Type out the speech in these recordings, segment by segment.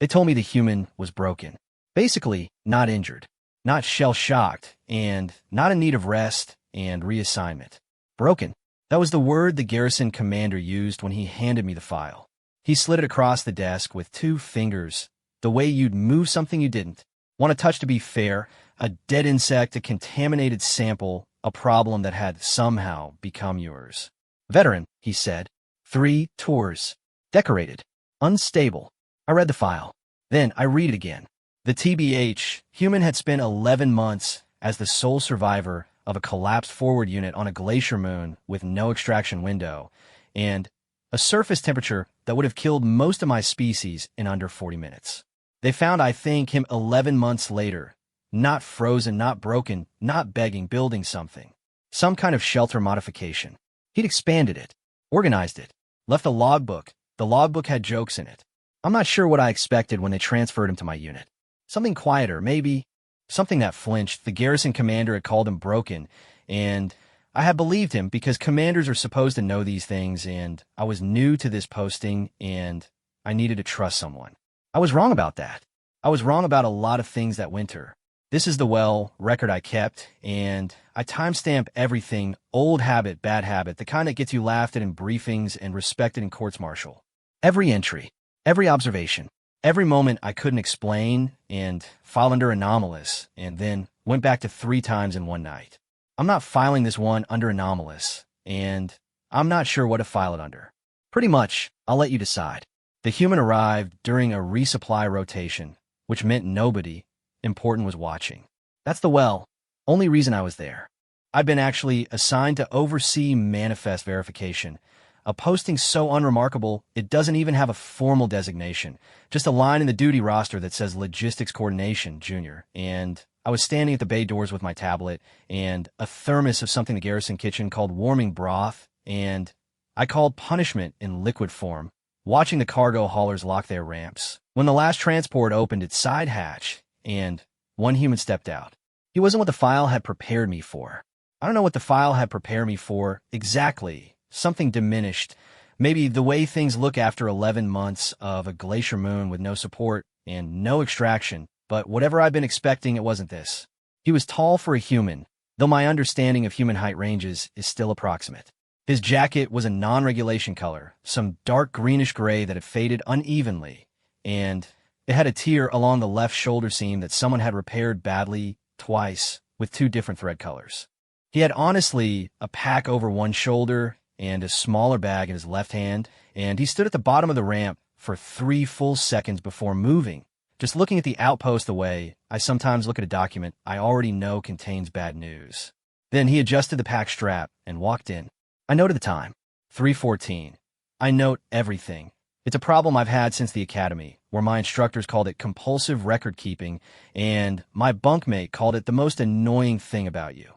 They told me the human was broken. Basically, not injured, not shell-shocked, and not in need of rest and reassignment. Broken. That was the word the garrison commander used when he handed me the file. He slid it across the desk with 2 fingers, the way you'd move something you didn't want to touch. To be fair, a dead insect, a contaminated sample, a problem that had somehow become yours. Veteran, he said. 3 tours. Decorated. Unstable. I read the file. Then I read it again. The TBH, human had spent 11 months as the sole survivor of a collapsed forward unit on a glacier moon with no extraction window, and a surface temperature that would have killed most of my species in under 40 minutes. They found, I think, him 11 months later, not frozen, not broken, not begging, building something. Some kind of shelter modification. He'd expanded it, organized it, left a logbook. The logbook had jokes in it. I'm not sure what I expected when they transferred him to my unit. Something quieter, maybe. Something that flinched. The garrison commander had called him broken, and I had believed him because commanders are supposed to know these things, and I was new to this posting, and I needed to trust someone. I was wrong about that. I was wrong about a lot of things that winter. This is the record I kept, and I timestamp everything. Old habit, bad habit, the kind that gets you laughed at in briefings and respected in courts-martial. Every entry, every observation, every moment I couldn't explain, and file under anomalous, and then went back to 3 times in one night. I'm not filing this one under anomalous, and I'm not sure what to file it under. Pretty much, I'll let you decide. The human arrived during a resupply rotation, which meant nobody important was watching. That's the only reason I was there. I'd been actually assigned to oversee manifest verification, a posting so unremarkable it doesn't even have a formal designation, just a line in the duty roster that says Logistics Coordination, Junior, and I was standing at the bay doors with my tablet and a thermos of something the garrison kitchen called warming broth, and I called punishment in liquid form, watching the cargo haulers lock their ramps. When the last transport opened its side hatch, and one human stepped out. He wasn't what the file had prepared me for. I don't know what the file had prepared me for exactly. Something diminished. Maybe the way things look after 11 months of a glacier moon with no support and no extraction. But whatever I'd been expecting, it wasn't this. He was tall for a human, though my understanding of human height ranges is still approximate. His jacket was a non-regulation color, some dark greenish-gray that had faded unevenly, and it had a tear along the left shoulder seam that someone had repaired badly twice with 2 different thread colors. He had honestly a pack over one shoulder and a smaller bag in his left hand, and he stood at the bottom of the ramp for 3 full seconds before moving. Just looking at the outpost the way I sometimes look at a document I already know contains bad news. Then he adjusted the pack strap and walked in. I noted the time, 3:14. I note everything. It's a problem I've had since the academy, where my instructors called it compulsive record-keeping, and my bunkmate called it the most annoying thing about you.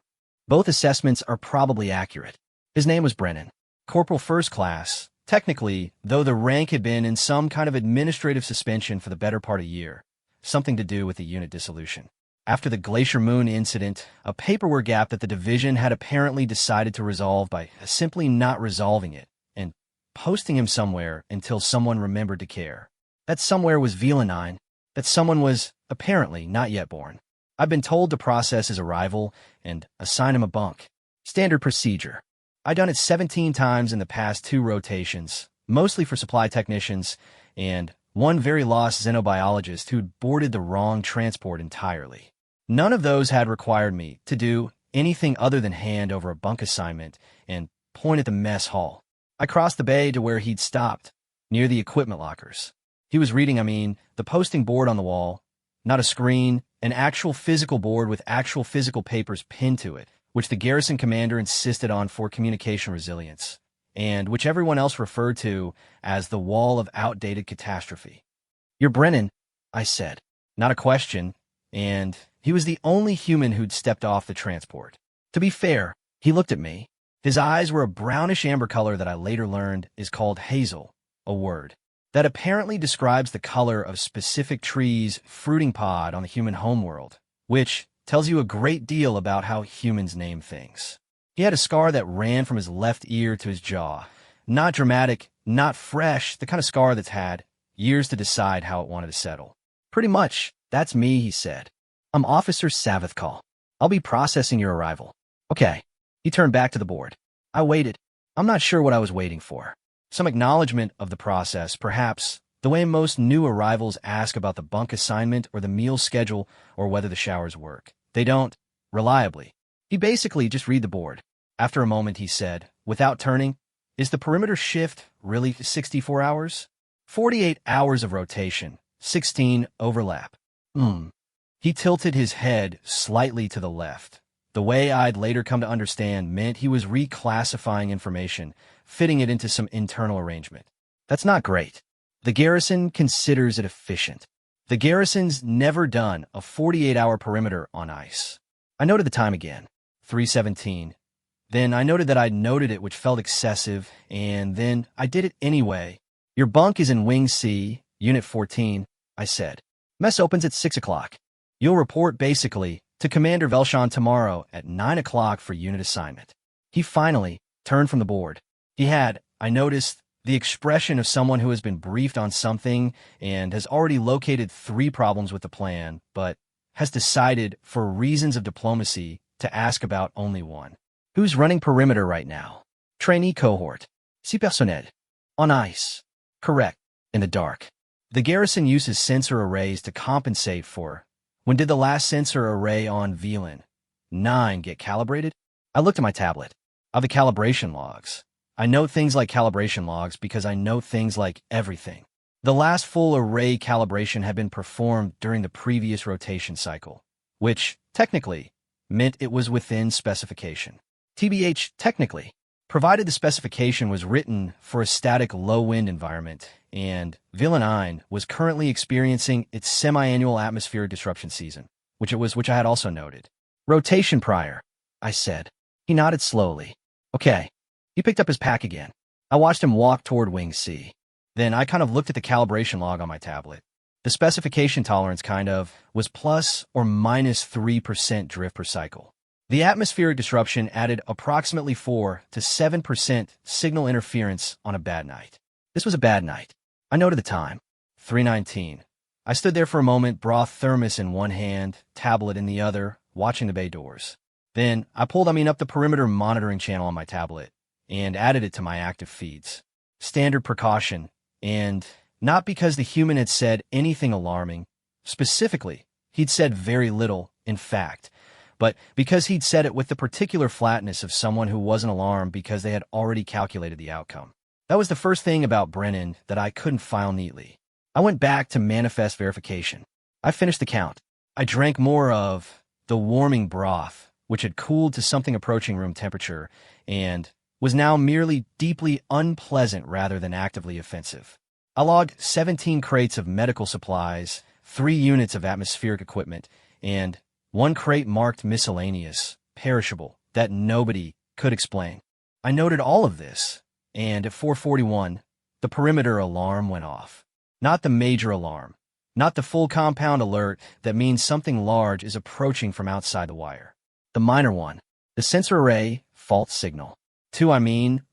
Both assessments are probably accurate. His name was Brennan, Corporal First Class, technically, though the rank had been in some kind of administrative suspension for the better part of a year, something to do with the unit dissolution. After the Glacier Moon incident, a paperwork gap that the division had apparently decided to resolve by simply not resolving it, and posting him somewhere until someone remembered to care. That somewhere was Vila9. That someone was, apparently, not yet born. I've been told to process his arrival and assign him a bunk. Standard procedure. I'd done it 17 times in the past 2 rotations, mostly for supply technicians, and one very lost xenobiologist who'd boarded the wrong transport entirely. None of those had required me to do anything other than hand over a bunk assignment and point at the mess hall. I crossed the bay to where he'd stopped, near the equipment lockers. He was reading, the posting board on the wall, not a screen, an actual physical board with actual physical papers pinned to it, which the garrison commander insisted on for communication resilience, and which everyone else referred to as the wall of outdated catastrophe. "You're Brennan," I said. Not a question, and he was the only human who'd stepped off the transport. To be fair, he looked at me. His eyes were a brownish amber color that I later learned is called hazel, a word that apparently describes the color of specific trees' fruiting pod on the human homeworld, which tells you a great deal about how humans name things. He had a scar that ran from his left ear to his jaw. Not dramatic, not fresh, the kind of scar that's had years to decide how it wanted to settle. Pretty much, that's me, he said. I'm Officer Savathkal. I'll be processing your arrival. Okay. He turned back to the board. I waited. I'm not sure what I was waiting for. Some acknowledgement of the process, perhaps, the way most new arrivals ask about the bunk assignment or the meal schedule or whether the showers work. They don't, reliably. He basically just read the board. After a moment, he said, without turning, is the perimeter shift really 64 hours? 48 hours of rotation, 16 overlap. He tilted his head slightly to the left. The way I'd later come to understand meant he was reclassifying information, fitting it into some internal arrangement. That's not great. The garrison considers it efficient. The garrison's never done a 48-hour perimeter on ice. I noted the time again, 3:17. Then I noted that I'd noted it, which felt excessive, and then I did it anyway. Your bunk is in Wing C, Unit 14, I said. Mess opens at 6 o'clock. You'll report, basically, to Commander Velshan tomorrow at 9 o'clock for unit assignment. He finally turned from the board. He had, I noticed, the expression of someone who has been briefed on something and has already located 3 problems with the plan, but has decided, for reasons of diplomacy, to ask about only one. Who's running perimeter right now? Trainee cohort. Si personnel. On ice. Correct. In the dark. The garrison uses sensor arrays to compensate for. When did the last sensor array on VLAN 9 get calibrated? I looked at my tablet. The calibration logs. I know things like calibration logs because I know things like everything. The last full array calibration had been performed during the previous rotation cycle, which, technically, meant it was within specification. TBH, technically, provided the specification was written for a static low-wind environment, and VLAN was currently experiencing its semi-annual atmospheric disruption season, which I had also noted. Rotation prior, I said. He nodded slowly. Okay. He picked up his pack again. I watched him walk toward Wing C. Then I kind of looked at the calibration log on my tablet. The specification tolerance was plus or minus 3% drift per cycle. The atmospheric disruption added approximately 4 to 7% signal interference on a bad night. This was a bad night. I noted the time, 3:19. I stood there for a moment, broth thermos in one hand, tablet in the other, watching the bay doors. Then I pulled up the perimeter monitoring channel on my tablet and added it to my active feeds. Standard precaution, and not because the human had said anything alarming. Specifically, he'd said very little, in fact, but because he'd said it with the particular flatness of someone who wasn't alarmed because they had already calculated the outcome. That was the first thing about Brennan that I couldn't file neatly. I went back to manifest verification. I finished the count. I drank more of the warming broth, which had cooled to something approaching room temperature, and was now merely deeply unpleasant rather than actively offensive. I logged 17 crates of medical supplies, 3 units of atmospheric equipment, and 1 crate marked miscellaneous, perishable, that nobody could explain. I noted all of this, and at 4:41, the perimeter alarm went off. Not the major alarm, not the full compound alert that means something large is approaching from outside the wire. The minor one, the sensor array fault signal. 2,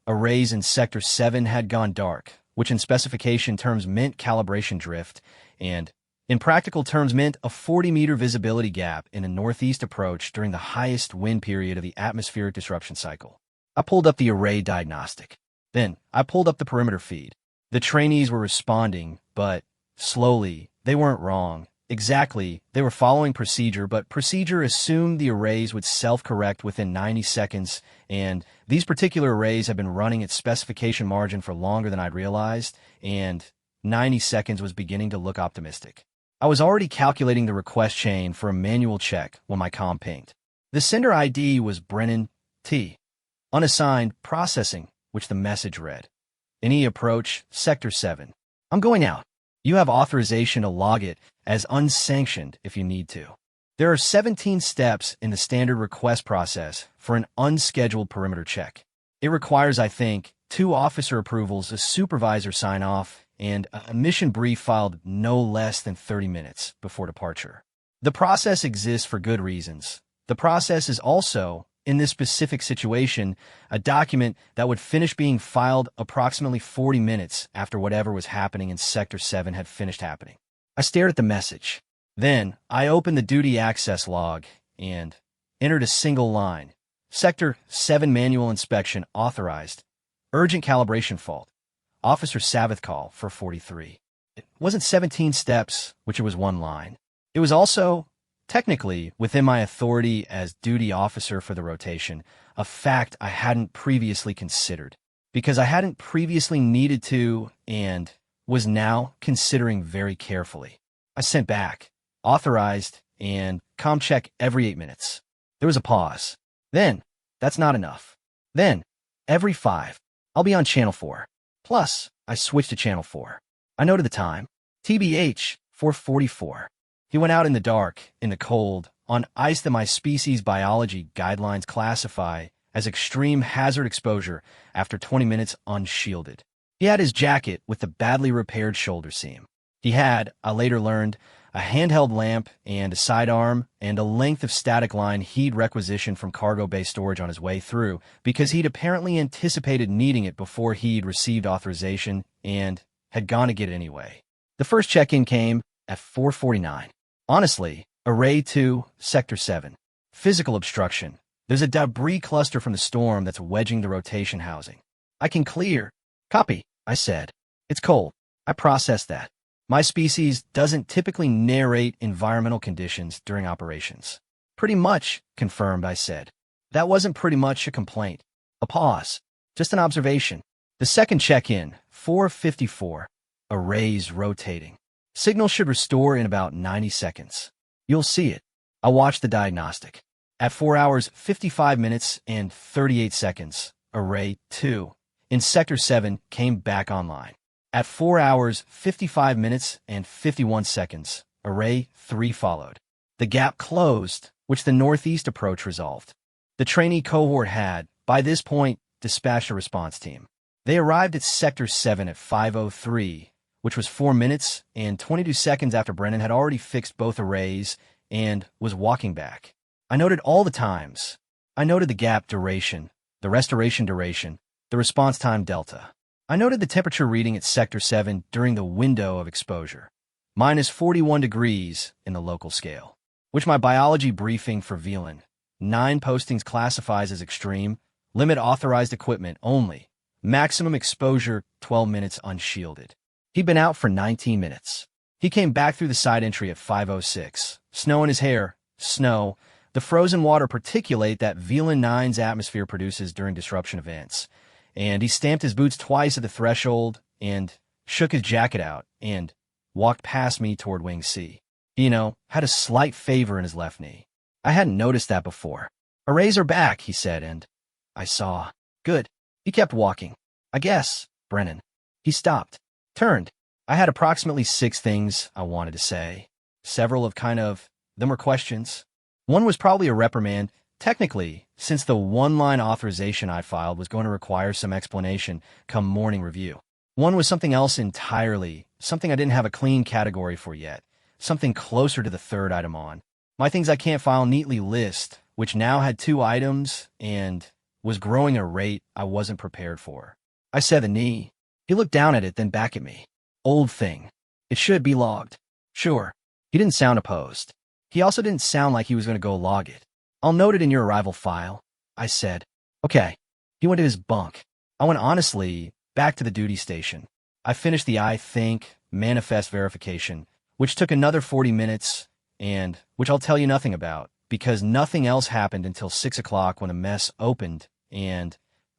arrays in Sector 7 had gone dark, which in specification terms meant calibration drift, and in practical terms meant a 40-meter visibility gap in a northeast approach during the highest wind period of the atmospheric disruption cycle. I pulled up the array diagnostic. Then I pulled up the perimeter feed. The trainees were responding, but slowly. They weren't wrong. Exactly, they were following procedure, but procedure assumed the arrays would self-correct within 90 seconds, and these particular arrays had been running at specification margin for longer than I'd realized, and 90 seconds was beginning to look optimistic. I was already calculating the request chain for a manual check when my comm pinged. The sender ID was Brennan T. Unassigned processing, which the message read. Any approach, Sector 7. I'm going out. You have authorization to log it as unsanctioned if you need to. There are 17 steps in the standard request process for an unscheduled perimeter check. It requires, I think, 2 officer approvals, a supervisor sign-off, and a mission brief filed no less than 30 minutes before departure. The process exists for good reasons. The process is also in this specific situation, a document that would finish being filed approximately 40 minutes after whatever was happening in Sector 7 had finished happening. I stared at the message. Then, I opened the duty access log and entered a single line. Sector 7 manual inspection authorized. Urgent calibration fault. Officer Sabbath call for 43. It wasn't 17 steps, which it was one line. It was also, technically, within my authority as duty officer for the rotation, a fact I hadn't previously considered, because I hadn't previously needed to and was now considering very carefully. I sent back, authorized, and comm check every 8 minutes. There was a pause. Then, that's not enough. Then, every 5, I'll be on Channel 4. Plus, I switched to Channel 4. I noted the time. TBH, 4:44. He went out in the dark, in the cold, on ice that my species biology guidelines classify as extreme hazard exposure after 20 minutes unshielded. He had his jacket with the badly repaired shoulder seam. He had, I later learned, a handheld lamp and a sidearm and a length of static line he'd requisitioned from cargo bay storage on his way through because he'd apparently anticipated needing it before he'd received authorization and had gone to get it anyway. The first check-in came at 4:49. Honestly, Array 2, Sector 7. Physical obstruction. There's a debris cluster from the storm that's wedging the rotation housing. I can clear. Copy, I said. It's cold. I processed that. My species doesn't typically narrate environmental conditions during operations. Pretty much, confirmed, I said. That wasn't pretty much a complaint. A pause. Just an observation. The second check-in, 4:54. Arrays rotating. Signal should restore in about 90 seconds. You'll see it. I watched the diagnostic. At 4 hours, 55 minutes, and 38 seconds, Array 2 in Sector 7 came back online. At 4 hours, 55 minutes, and 51 seconds, Array 3 followed. The gap closed, which the northeast approach resolved. The trainee cohort had, by this point, dispatched a response team. They arrived at Sector 7 at 5:03, which was 4 minutes and 22 seconds after Brennan had already fixed both arrays and was walking back. I noted all the times. I noted the gap duration, the restoration duration, the response time delta. I noted the temperature reading at Sector 7 during the window of exposure, minus 41 degrees in the local scale, which my biology briefing for VLAN 9 postings classifies as extreme, limit authorized equipment only, maximum exposure 12 minutes unshielded. He'd been out for 19 minutes. He came back through the side entry at 5:06, snow in his hair, snow, the frozen water particulate that VLAN 9's atmosphere produces during disruption events. And he stamped his boots twice at the threshold and shook his jacket out and walked past me toward Wing C. He, had a slight favor in his left knee. I hadn't noticed that before. Arrays are back, he said, and I saw. Good. He kept walking. I guess, Brennan. He stopped. Turned. I had approximately 6 things I wanted to say. Several of them were questions. One was probably a reprimand. Technically, since the one-line authorization I filed was going to require some explanation come morning review. One was something else entirely, something I didn't have a clean category for yet, something closer to the third item on. My things I can't file neatly list, which now had 2 items and was growing a rate I wasn't prepared for. I said the knee. He looked down at it, then back at me. Old thing. It should be logged. Sure. He didn't sound opposed. He also didn't sound like he was going to go log it. I'll note it in your arrival file, I said. Okay. He went to his bunk. I went honestly back to the duty station. I finished the I think manifest verification, which took another 40 minutes and which I'll tell you nothing about because nothing else happened until 6 o'clock when the mess opened and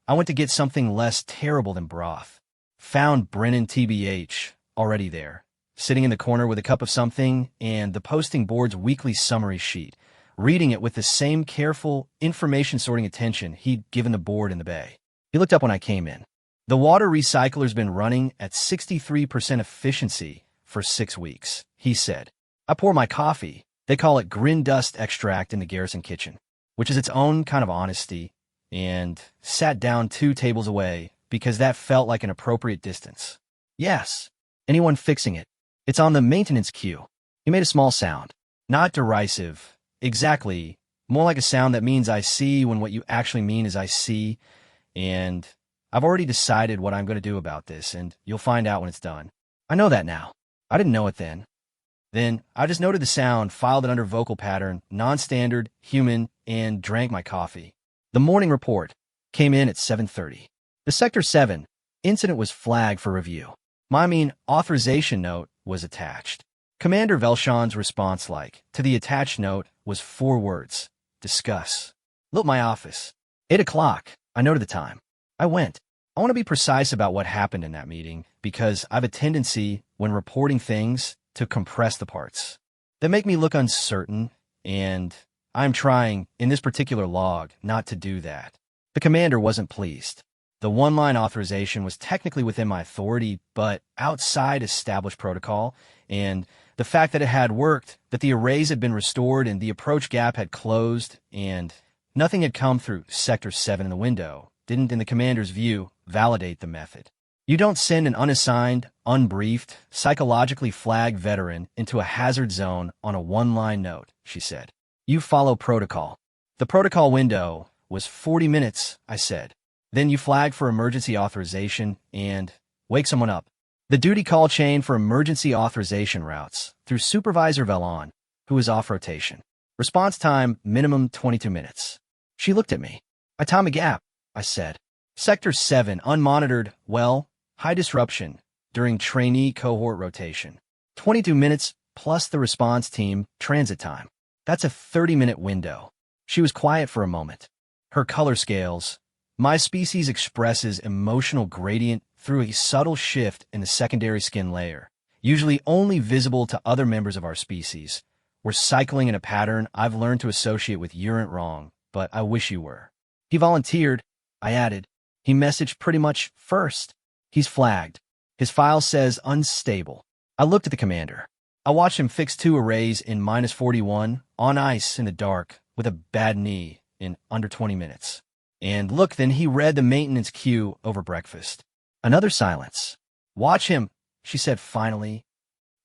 I went to get something less terrible than broth. Found Brennan TBH already there, sitting in the corner with a cup of something and the posting board's weekly summary sheet, reading it with the same careful, information-sorting attention he'd given the board in the bay. He looked up when I came in. The water recycler's been running at 63% efficiency for 6 weeks, he said. I pour my coffee. They call it grin dust extract in the garrison kitchen, which is its own kind of honesty, and sat down 2 tables away because that felt like an appropriate distance. Yes. Anyone fixing it? It's on the maintenance queue. He made a small sound. Not derisive. Exactly, More like a sound that means I see when what you actually mean is I see, and I've already decided what I'm going to do about this, and you'll find out when it's done. I know that now. I didn't know it then. Then I just noted the sound, filed it under vocal pattern, non-standard, human, and drank my coffee. The morning report came in at 7:30. The Sector 7 incident was flagged for review. My authorization note was attached. Commander Velshawn's response to the attached note was 4 words. Discuss. Look, my office. 8 o'clock. I noted the time. I went. I want to be precise about what happened in that meeting because I have a tendency, when reporting things, to compress the parts that make me look uncertain, and I'm trying, in this particular log, not to do that. The commander wasn't pleased. The one-line authorization was technically within my authority, but outside established protocol, and the fact that it had worked, that the arrays had been restored and the approach gap had closed, and nothing had come through Sector 7 in the window, didn't, in the commander's view, validate the method. You don't send an unassigned, unbriefed, psychologically flagged veteran into a hazard zone on a one-line note, she said. You follow protocol. The protocol window was 40 minutes, I said. Then you flag for emergency authorization and wake someone up. The duty call chain for emergency authorization routes through Supervisor Vellon, who is off rotation. Response time, minimum 22 minutes. She looked at me. I time a gap, I said. Sector 7, unmonitored, high disruption during trainee cohort rotation. 22 minutes plus the response team transit time. That's a 30-minute window. She was quiet for a moment. Her color scales. My species expresses emotional gradient through a subtle shift in the secondary skin layer, usually only visible to other members of our species. We're cycling in a pattern I've learned to associate with "you're wrong, but I wish you were." He volunteered, I added. He messaged pretty much first. He's flagged. His file says unstable. I looked at the commander. I watched him fix 2 arrays in -41 on ice in the dark with a bad knee in under 20 minutes. And look, then he read the maintenance queue over breakfast. Another silence. Watch him, she said finally.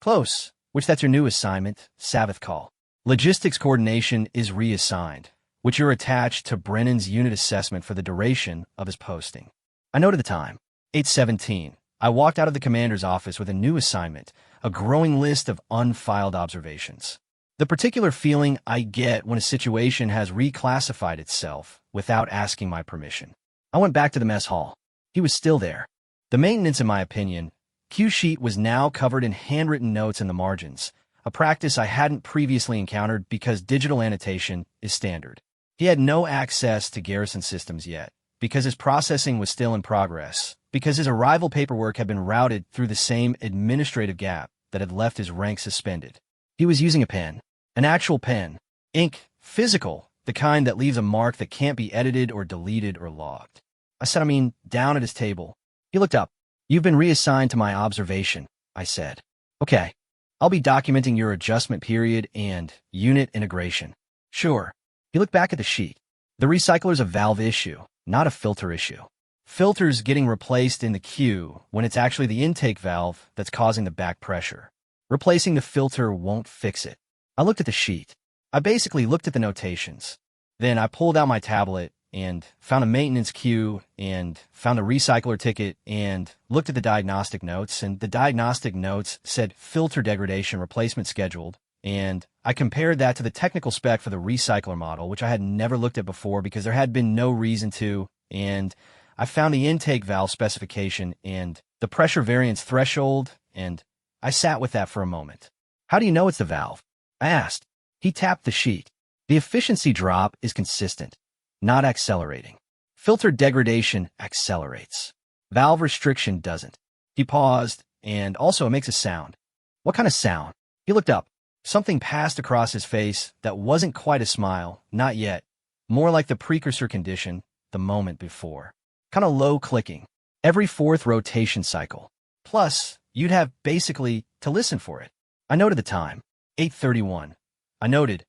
Close, which that's your new assignment, Sabbath call. Logistics coordination is reassigned, which you're attached to Brennan's unit assessment for the duration of his posting. I noted the time, 8:17. I walked out of the commander's office with a new assignment, a growing list of unfiled observations. The particular feeling I get when a situation has reclassified itself without asking my permission. I went back to the mess hall. He was still there. The maintenance, in my opinion, cue sheet was now covered in handwritten notes in the margins, a practice I hadn't previously encountered because digital annotation is standard. He had no access to Garrison systems yet, because his processing was still in progress, because his arrival paperwork had been routed through the same administrative gap that had left his rank suspended. He was using a pen, an actual pen, ink, physical, the kind that leaves a mark that can't be edited or deleted or logged. I said, down at his table. He looked up. You've been reassigned to my observation, I said. Okay, I'll be documenting your adjustment period and unit integration. Sure. He looked back at the sheet. The recycler's a valve issue, not a filter issue. Filters getting replaced in the queue when it's actually the intake valve that's causing the back pressure. Replacing the filter won't fix it. I looked at the sheet. I basically looked at the notations. Then I pulled out my tablet and found a maintenance queue and found a recycler ticket and looked at the diagnostic notes, and the diagnostic notes said filter degradation replacement scheduled, and I compared that to the technical spec for the recycler model, which I had never looked at before because there had been no reason to, and I found the intake valve specification and the pressure variance threshold, and I sat with that for a moment. How do you know it's the valve? I asked. He tapped the sheet. The efficiency drop is consistent, not accelerating. Filter degradation accelerates. Valve restriction doesn't. He paused, and also it makes a sound. What kind of sound? He looked up. Something passed across his face that wasn't quite a smile, not yet. More like the precursor condition, the moment before. Kind of low clicking. Every 4th rotation cycle. Plus, you'd have basically to listen for it. I noted the time, 8:31. I noted,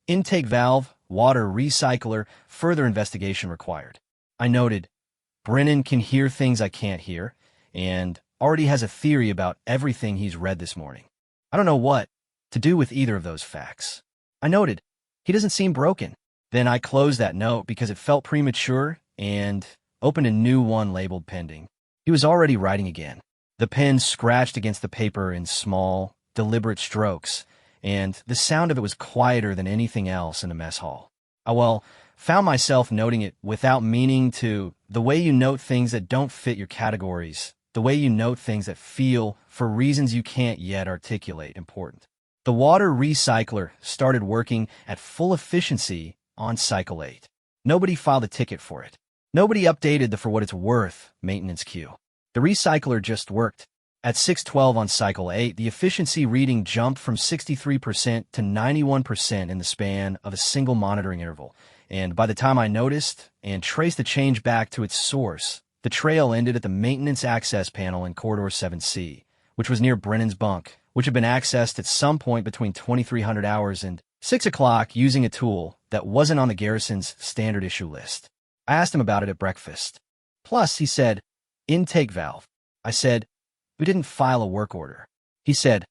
intake valve, water recycler, further investigation required. I noted, Brennan can hear things I can't hear, and already has a theory about everything he's read this morning. I don't know what to do with either of those facts. I noted, he doesn't seem broken. Then I closed that note because it felt premature and opened a new one labeled pending. He was already writing again. The pen scratched against the paper in small, deliberate strokes, and the sound of it was quieter than anything else in the mess hall. Found myself noting it without meaning to, the way you note things that don't fit your categories, the way you note things that feel, for reasons you can't yet articulate, important. The water recycler started working at full efficiency on cycle 8. Nobody filed a ticket for it. Nobody updated the for what it's worth maintenance queue. The recycler just worked. At 6:12 on cycle 8, the efficiency reading jumped from 63% to 91% in the span of a single monitoring interval. And by the time I noticed and traced the change back to its source, the trail ended at the maintenance access panel in Corridor 7C, which was near Brennan's bunk, which had been accessed at some point between 2300 hours and 6 o'clock using a tool that wasn't on the garrison's standard issue list. I asked him about it at breakfast. Plus, he said, intake valve. I said, we didn't file a work order. He said,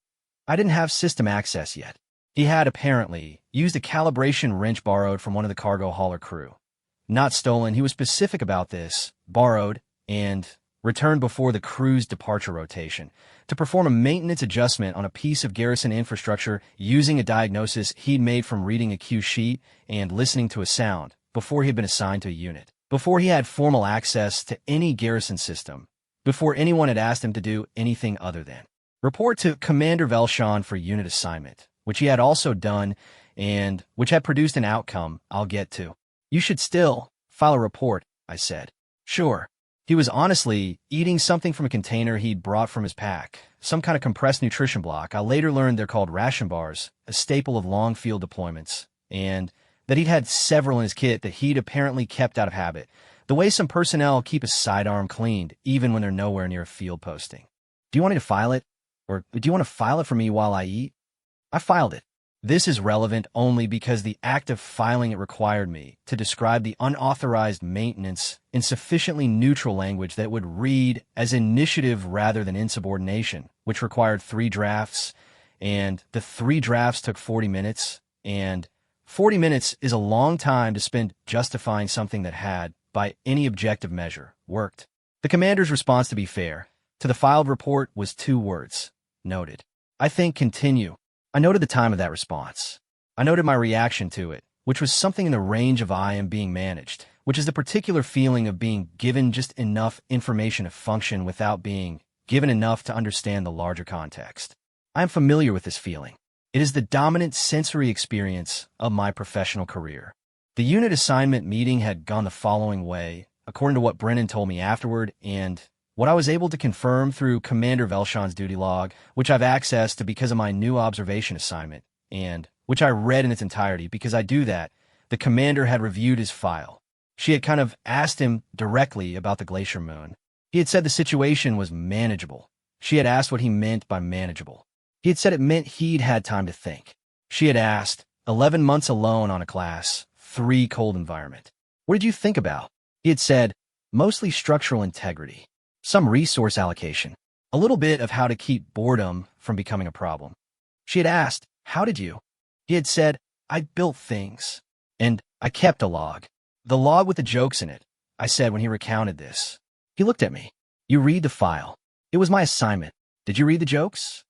I didn't have system access yet. He had apparently used a calibration wrench borrowed from one of the cargo hauler crew. Not stolen, he was specific about this, borrowed, and returned before the crew's departure rotation to perform a maintenance adjustment on a piece of garrison infrastructure using a diagnosis he'd made from reading a cue sheet and listening to a sound before he'd been assigned to a unit, before he had formal access to any garrison system, before anyone had asked him to do anything other than report to Commander Velshon for unit assignment, which he had also done and which had produced an outcome I'll get to. You should still file a report, I said. Sure. He was honestly eating something from a container he'd brought from his pack, some kind of compressed nutrition block. I later learned they're called ration bars, a staple of long field deployments, and that he'd had several in his kit that he'd apparently kept out of habit, the way some personnel keep a sidearm cleaned, even when they're nowhere near a field posting. Do you want me to file it? Or do you want to file it for me while I eat? I filed it. This is relevant only because the act of filing it required me to describe the unauthorized maintenance in sufficiently neutral language that would read as initiative rather than insubordination, which required 3 drafts, and the 3 drafts took 40 minutes, and 40 minutes is a long time to spend justifying something that had, by any objective measure, worked. The commander's response, to be fair, to the filed report was 2 words. Noted. I think continue. I noted the time of that response. I noted my reaction to it, which was something in the range of I am being managed, which is the particular feeling of being given just enough information to function without being given enough to understand the larger context. I am familiar with this feeling. It is the dominant sensory experience of my professional career. The unit assignment meeting had gone the following way, according to what Brennan told me afterward, and what I was able to confirm through Commander Velshon's duty log, which I've accessed to because of my new observation assignment, and which I read in its entirety because I do that. The commander had reviewed his file. She had kind of asked him directly about the glacier moon. He had said the situation was manageable. She had asked what he meant by manageable. He had said it meant he'd had time to think. She had asked, 11 months alone on a class, 3 cold environment. What did you think about? He had said, mostly structural integrity. Some resource allocation, a little bit of how to keep boredom from becoming a problem. She had asked, how did you? He had said, I built things, and I kept a log. The log with the jokes in it, I said when he recounted this. He looked at me. You read the file. It was my assignment. Did you read the jokes?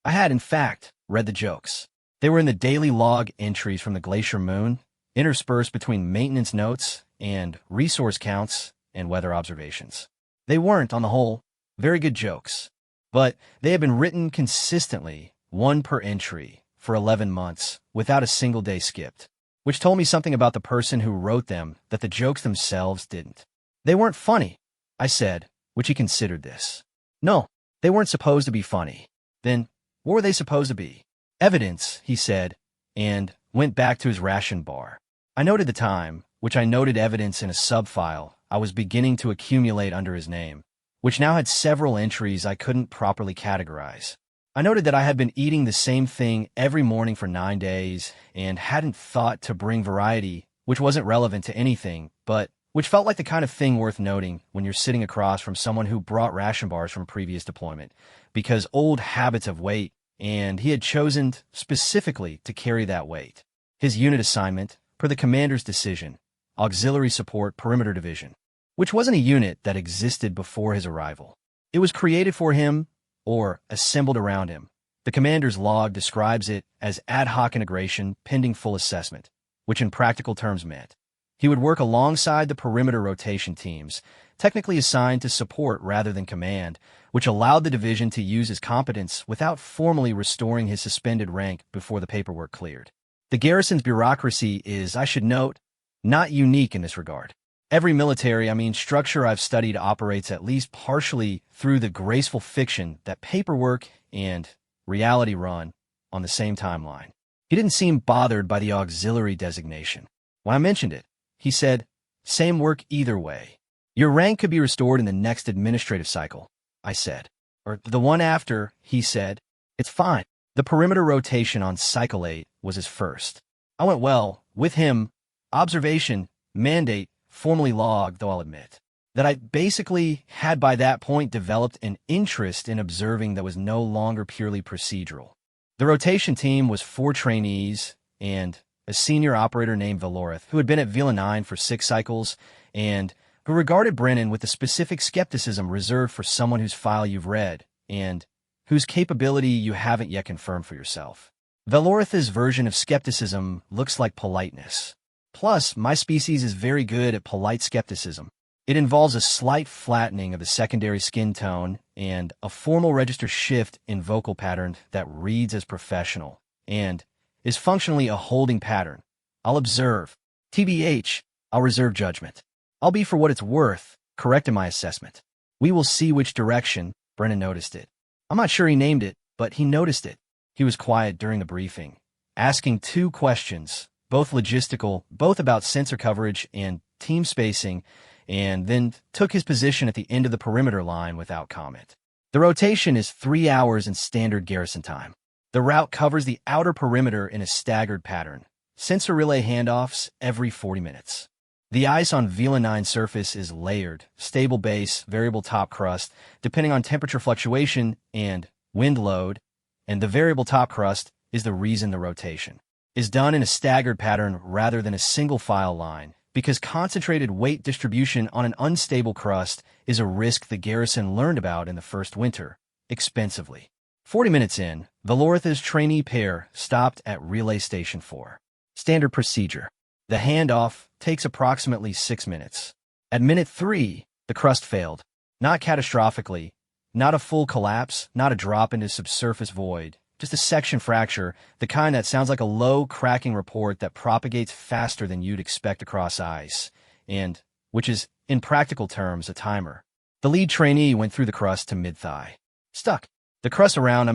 I had, in fact, read the jokes. They were in the daily log entries from the glacier moon, interspersed between maintenance notes and resource counts and weather observations. They weren't, on the whole, very good jokes, but they had been written consistently, 1 per entry, for 11 months, without a single day skipped, which told me something about the person who wrote them that the jokes themselves didn't. They weren't funny, I said, which he considered this. No, they weren't supposed to be funny. Then, what were they supposed to be? Evidence, he said, and went back to his ration bar. I noted the time, which I noted evidence in a sub-file I was beginning to accumulate under his name, which now had several entries I couldn't properly categorize. I noted that I had been eating the same thing every morning for 9 days and hadn't thought to bring variety, which wasn't relevant to anything, but which felt like the kind of thing worth noting when you're sitting across from someone who brought ration bars from previous deployment, because old habits of weight, and he had chosen specifically to carry that weight. His unit assignment, per the commander's decision, Auxiliary Support Perimeter Division, which wasn't a unit that existed before his arrival. It was created for him or assembled around him. The commander's log describes it as ad hoc integration pending full assessment, which in practical terms meant he would work alongside the perimeter rotation teams, technically assigned to support rather than command, which allowed the division to use his competence without formally restoring his suspended rank before the paperwork cleared. The garrison's bureaucracy is, I should note, not unique in this regard. Every military, structure I've studied operates at least partially through the graceful fiction that paperwork and reality run on the same timeline. He didn't seem bothered by the auxiliary designation. When I mentioned it, he said, "Same work either way. Your rank could be restored in the next administrative cycle," I said. Or the one after, he said. "It's fine." The perimeter rotation on cycle 8 was his first. I went well with him. Observation, mandate, formally logged, though I'll admit that I basically had by that point developed an interest in observing that was no longer purely procedural. The rotation team was 4 trainees and a senior operator named Valorith, who had been at Vila 9 for 6 cycles and who regarded Brennan with the specific skepticism reserved for someone whose file you've read and whose capability you haven't yet confirmed for yourself. Valorith's version of skepticism looks like politeness. Plus, my species is very good at polite skepticism. It involves a slight flattening of the secondary skin tone and a formal register shift in vocal pattern that reads as professional and is functionally a holding pattern. I'll observe. TBH, I'll reserve judgment. I'll be, for what it's worth, correct in my assessment. We will see which direction. Brennan noticed it. I'm not sure he named it, but he noticed it. He was quiet during the briefing, asking 2 questions, both logistical, both about sensor coverage and team spacing, and then took his position at the end of the perimeter line without comment. The rotation is 3 hours in standard garrison time. The route covers the outer perimeter in a staggered pattern. Sensor relay handoffs every 40 minutes. The ice on Vila 9 surface is layered, stable base, variable top crust, depending on temperature fluctuation and wind load, and the variable top crust is the reason the rotation is done in a staggered pattern rather than a single file line, because concentrated weight distribution on an unstable crust is a risk the garrison learned about in the first winter, expensively. 40 minutes in, Valorith's trainee pair stopped at Relay Station 4. Standard procedure. The handoff takes approximately 6 minutes. At minute 3, the crust failed. Not catastrophically, not a full collapse, not a drop into subsurface void, just a section fracture, the kind that sounds like a low, cracking report that propagates faster than you'd expect across ice, and which is, in practical terms, a timer. The lead trainee went through the crust to mid-thigh. Stuck. The crust around,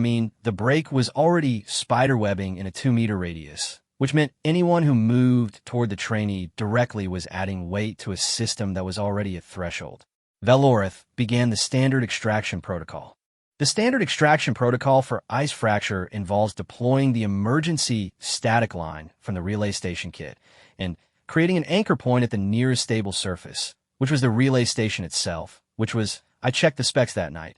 the break was already spiderwebbing in a 2-meter radius, which meant anyone who moved toward the trainee directly was adding weight to a system that was already at threshold. Valorith began the standard extraction protocol. The standard extraction protocol for ice fracture involves deploying the emergency static line from the relay station kit and creating an anchor point at the nearest stable surface, which was the relay station itself, which was, I checked the specs that night,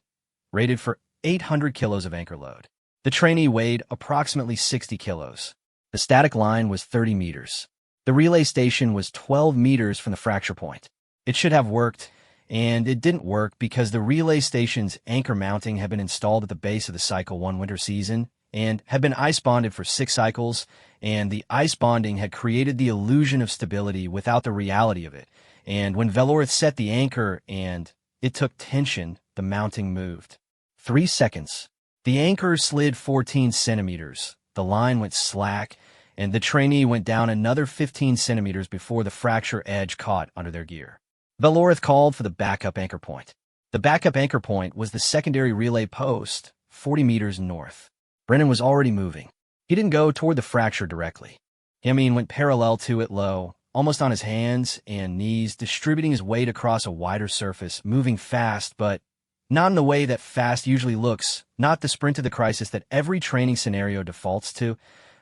rated for 800 kilos of anchor load. The trainee weighed approximately 60 kilos. The static line was 30 meters. The relay station was 12 meters from the fracture point. It should have worked, and it didn't work because the relay station's anchor mounting had been installed at the base of the Cycle 1 winter season and had been ice bonded for 6 cycles, and the ice bonding had created the illusion of stability without the reality of it. And when Valorith set the anchor and it took tension, the mounting moved. 3 seconds. The anchor slid 14 centimeters. The line went slack, and the trainee went down another 15 centimeters before the fracture edge caught under their gear. Valorith called for the backup anchor point. The backup anchor point was the secondary relay post, 40 meters north. Brennan was already moving. He didn't go toward the fracture directly. He went parallel to it low, almost on his hands and knees, distributing his weight across a wider surface, moving fast, but not in the way that fast usually looks, not the sprint to the crisis that every training scenario defaults to,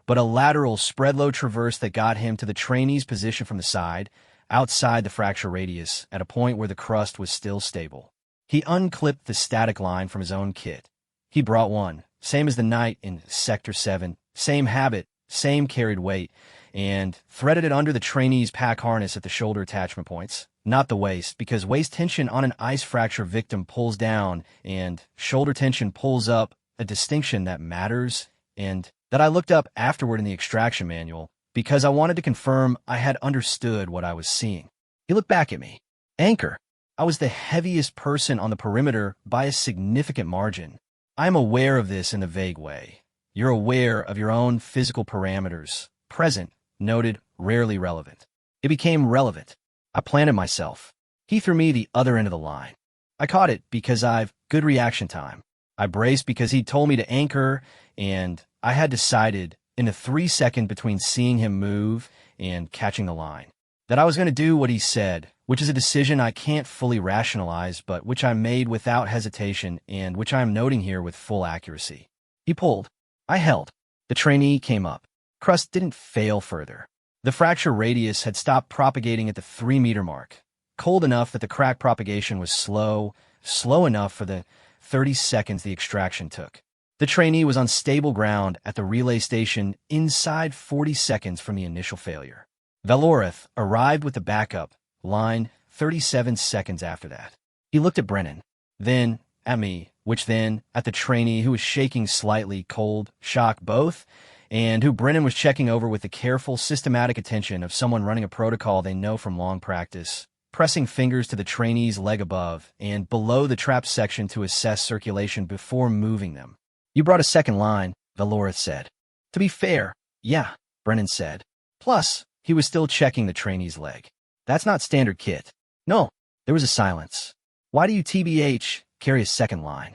but a lateral spread-load traverse that got him to the trainee's position from the side, outside the fracture radius, at a point where the crust was still stable. He unclipped the static line from his own kit. He brought one, same as the night in Sector 7, same habit, same carried weight, and threaded it under the trainee's pack harness at the shoulder attachment points, not the waist, because waist tension on an ice fracture victim pulls down and shoulder tension pulls up, a distinction that matters and that I looked up afterward in the extraction manual because I wanted to confirm I had understood what I was seeing. He looked back at me. Anchor. I was the heaviest person on the perimeter by a significant margin. I am aware of this in a vague way. You're aware of your own physical parameters. Present, noted, rarely relevant. It became relevant. I planted myself. He threw me the other end of the line. I caught it because I've good reaction time. I braced because he'd told me to anchor, and I had decided in the 3 second between seeing him move and catching the line that I was going to do what he said, which is a decision I can't fully rationalize, but which I made without hesitation and which I am noting here with full accuracy. He pulled. I held. The trainee came up. Crust didn't fail further. The fracture radius had stopped propagating at the 3-meter mark, cold enough that the crack propagation was slow enough for the 30 seconds the extraction took. The trainee was on stable ground at the relay station inside 40 seconds from the initial failure. Valorith arrived with the backup line 37 seconds after that. He looked at Brennan, then at me, which then at the trainee who was shaking slightly, cold, shock both, and who Brennan was checking over with the careful, systematic attention of someone running a protocol they know from long practice, pressing fingers to the trainee's leg above and below the trap section to assess circulation before moving them. You brought a second line, Valorith said. To be fair, yeah, Brennan said. Plus, he was still checking the trainee's leg. That's not standard kit. No, there was a silence. Why do you TBH carry a second line?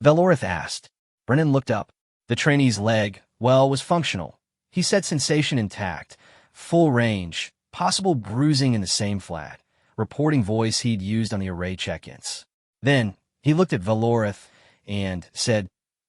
Valorith asked. Brennan looked up. The trainee's leg, well, was functional. He said sensation intact, full range, possible bruising in the same flat, reporting voice he'd used on the array check-ins. Then, he looked at Valorith and said,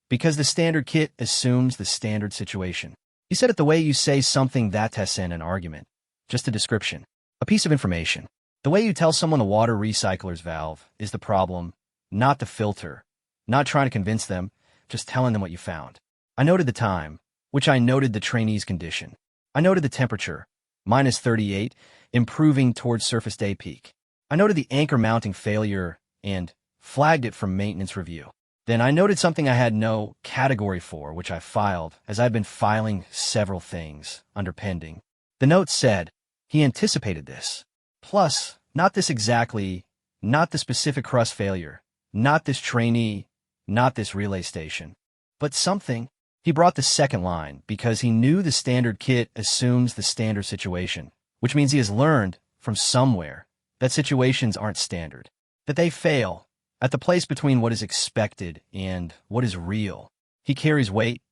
because the standard kit assumes the standard situation. He said it the way you say something that tests in an argument. Just a description. A piece of information. The way you tell someone the water recycler's valve is the problem, not the filter. Not trying to convince them, just telling them what you found. I noted the time, which I noted the trainee's condition. I noted the temperature, -38, improving towards surface day peak. I noted the anchor mounting failure and flagged it from maintenance review. Then I noted something I had no category for, which I filed, as I've been filing several things under pending. The note said, he anticipated this. Plus, not this exactly, not the specific crust failure, not this trainee, not this relay station, but something. He brought the second line because he knew the standard kit assumes the standard situation, which means he has learned from somewhere that situations aren't standard, that they fail at the place between what is expected and what is real. He carries weight,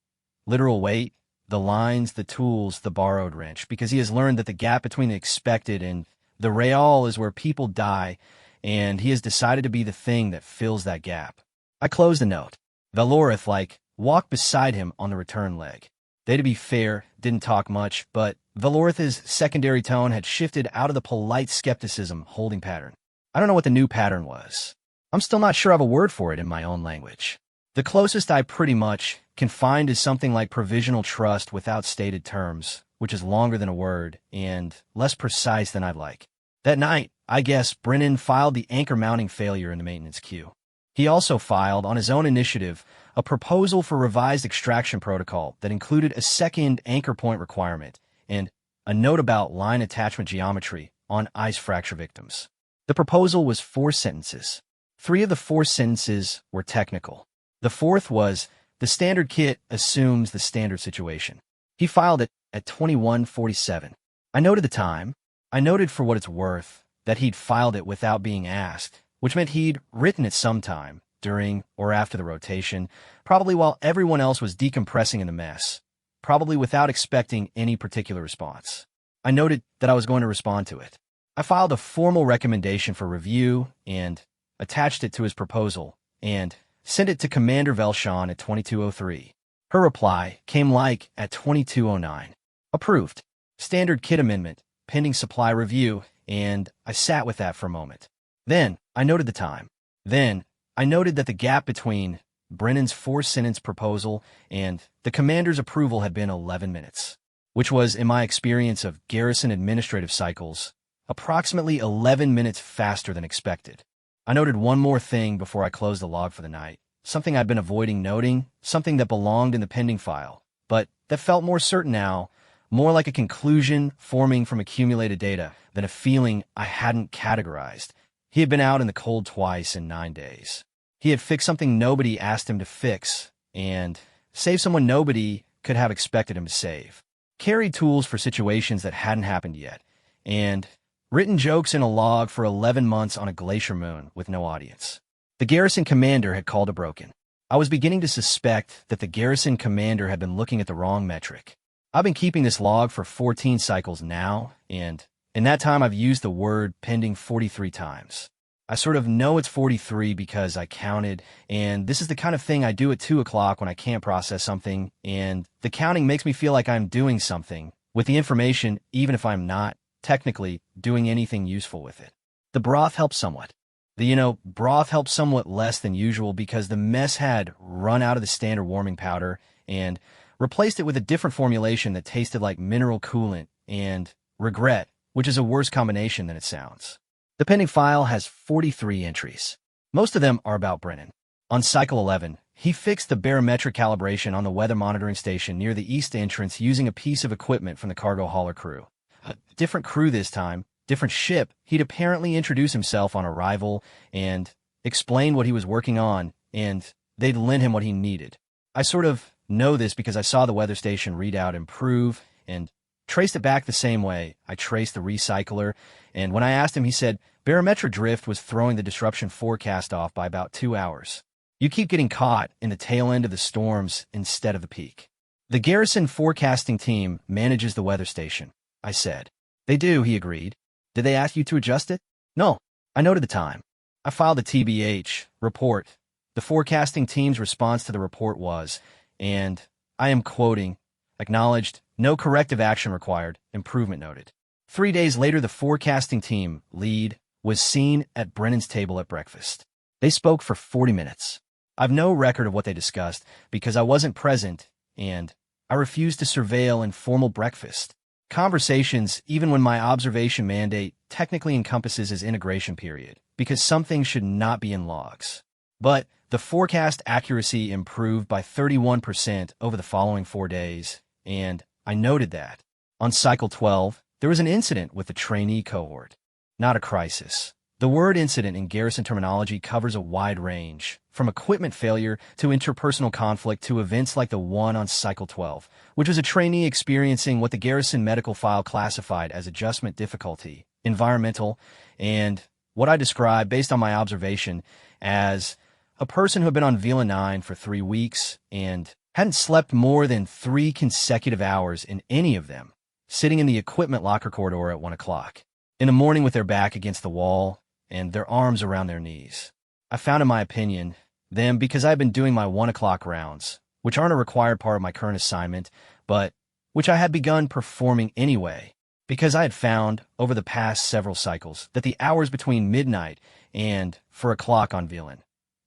literal weight, the lines, the tools, the borrowed wrench, because he has learned that the gap between the expected and the real is where people die, and he has decided to be the thing that fills that gap. I closed the note. Valorith, walked beside him on the return leg. They, to be fair, didn't talk much, but Valorith's secondary tone had shifted out of the polite skepticism holding pattern. I don't know what the new pattern was. I'm still not sure I have a word for it in my own language. The closest I pretty much can find is something like provisional trust without stated terms, which is longer than a word and less precise than I'd like. That night, I guess, Brennan filed the anchor mounting failure in the maintenance queue. He also filed, on his own initiative, a proposal for revised extraction protocol that included a second anchor point requirement and a note about line attachment geometry on ice fracture victims. The proposal was 4 sentences. 3 of the 4 sentences were technical. The 4th was, the standard kit assumes the standard situation. He filed it at 21:47. I noted the time. I noted for what it's worth that he'd filed it without being asked, which meant he'd written it sometime, during or after the rotation, probably while everyone else was decompressing in the mess, probably without expecting any particular response. I noted that I was going to respond to it. I filed a formal recommendation for review and attached it to his proposal, and sent it to Commander Velshawn at 22:03. Her reply came at 22:09. Approved. Standard kit amendment, pending supply review, and I sat with that for a moment. Then, I noted the time. Then, I noted that the gap between Brennan's 4-sentence proposal and the commander's approval had been 11 minutes. which was, in my experience of garrison administrative cycles, approximately 11 minutes faster than expected. I noted one more thing before I closed the log for the night, something I'd been avoiding noting, something that belonged in the pending file, but that felt more certain now, more like a conclusion forming from accumulated data than a feeling I hadn't categorized. He had been out in the cold twice in 9 days. He had fixed something nobody asked him to fix, and saved someone nobody could have expected him to save. Carried tools for situations that hadn't happened yet, and written jokes in a log for 11 months on a glacier moon with no audience. The garrison commander had called Awaken. I was beginning to suspect that the garrison commander had been looking at the wrong metric. I've been keeping this log for 14 cycles now, and in that time I've used the word pending 43 times. I sort of know it's 43 because I counted, and this is the kind of thing I do at 2 o'clock when I can't process something, and the counting makes me feel like I'm doing something with the information, even if I'm not technically doing anything useful with it. The broth helped somewhat. The broth helped somewhat less than usual because the mess had run out of the standard warming powder and replaced it with a different formulation that tasted like mineral coolant and regret, which is a worse combination than it sounds. The pending file has 43 entries. Most of them are about Brennan. On cycle 11, he fixed the barometric calibration on the weather monitoring station near the east entrance using a piece of equipment from the cargo hauler crew. A different crew this time, different ship. He'd apparently introduced himself on arrival and explained what he was working on, and they'd lend him what he needed. I sort of know this because I saw the weather station readout improve and traced it back the same way. I traced the recycler, and when I asked him, he said barometric drift was throwing the disruption forecast off by about 2 hours. You keep getting caught in the tail end of the storms instead of the peak. The garrison forecasting team manages the weather station, I said. They do, he agreed. Did they ask you to adjust it? No. I noted the time. I filed a TBH report. The forecasting team's response to the report was, and I am quoting, acknowledged, no corrective action required, improvement noted. 3 days later, the forecasting team lead was seen at Brennan's table at breakfast. They spoke for 40 minutes. I've no record of what they discussed because I wasn't present, and I refused to surveil informal breakfast conversations even when my observation mandate technically encompasses his integration period, because some things should not be in logs. But the forecast accuracy improved by 31% over the following 4 days, and I noted that. On cycle 12, there was an incident with the trainee cohort. Not a crisis. The word incident in garrison terminology covers a wide range, from equipment failure to interpersonal conflict to events like the one on cycle 12, which was a trainee experiencing what the garrison medical file classified as adjustment difficulty, environmental, and what I described based on my observation as a person who had been on Vela 9 for 3 weeks and hadn't slept more than 3 consecutive hours in any of them, sitting in the equipment locker corridor at 1 o'clock, in the morning with their back against the wall and their arms around their knees. I found, in my opinion, them because I've been doing my 1 o'clock rounds, which aren't a required part of my current assignment, but which I had begun performing anyway, because I had found, over the past several cycles, that the hours between midnight and 4 o'clock on Vela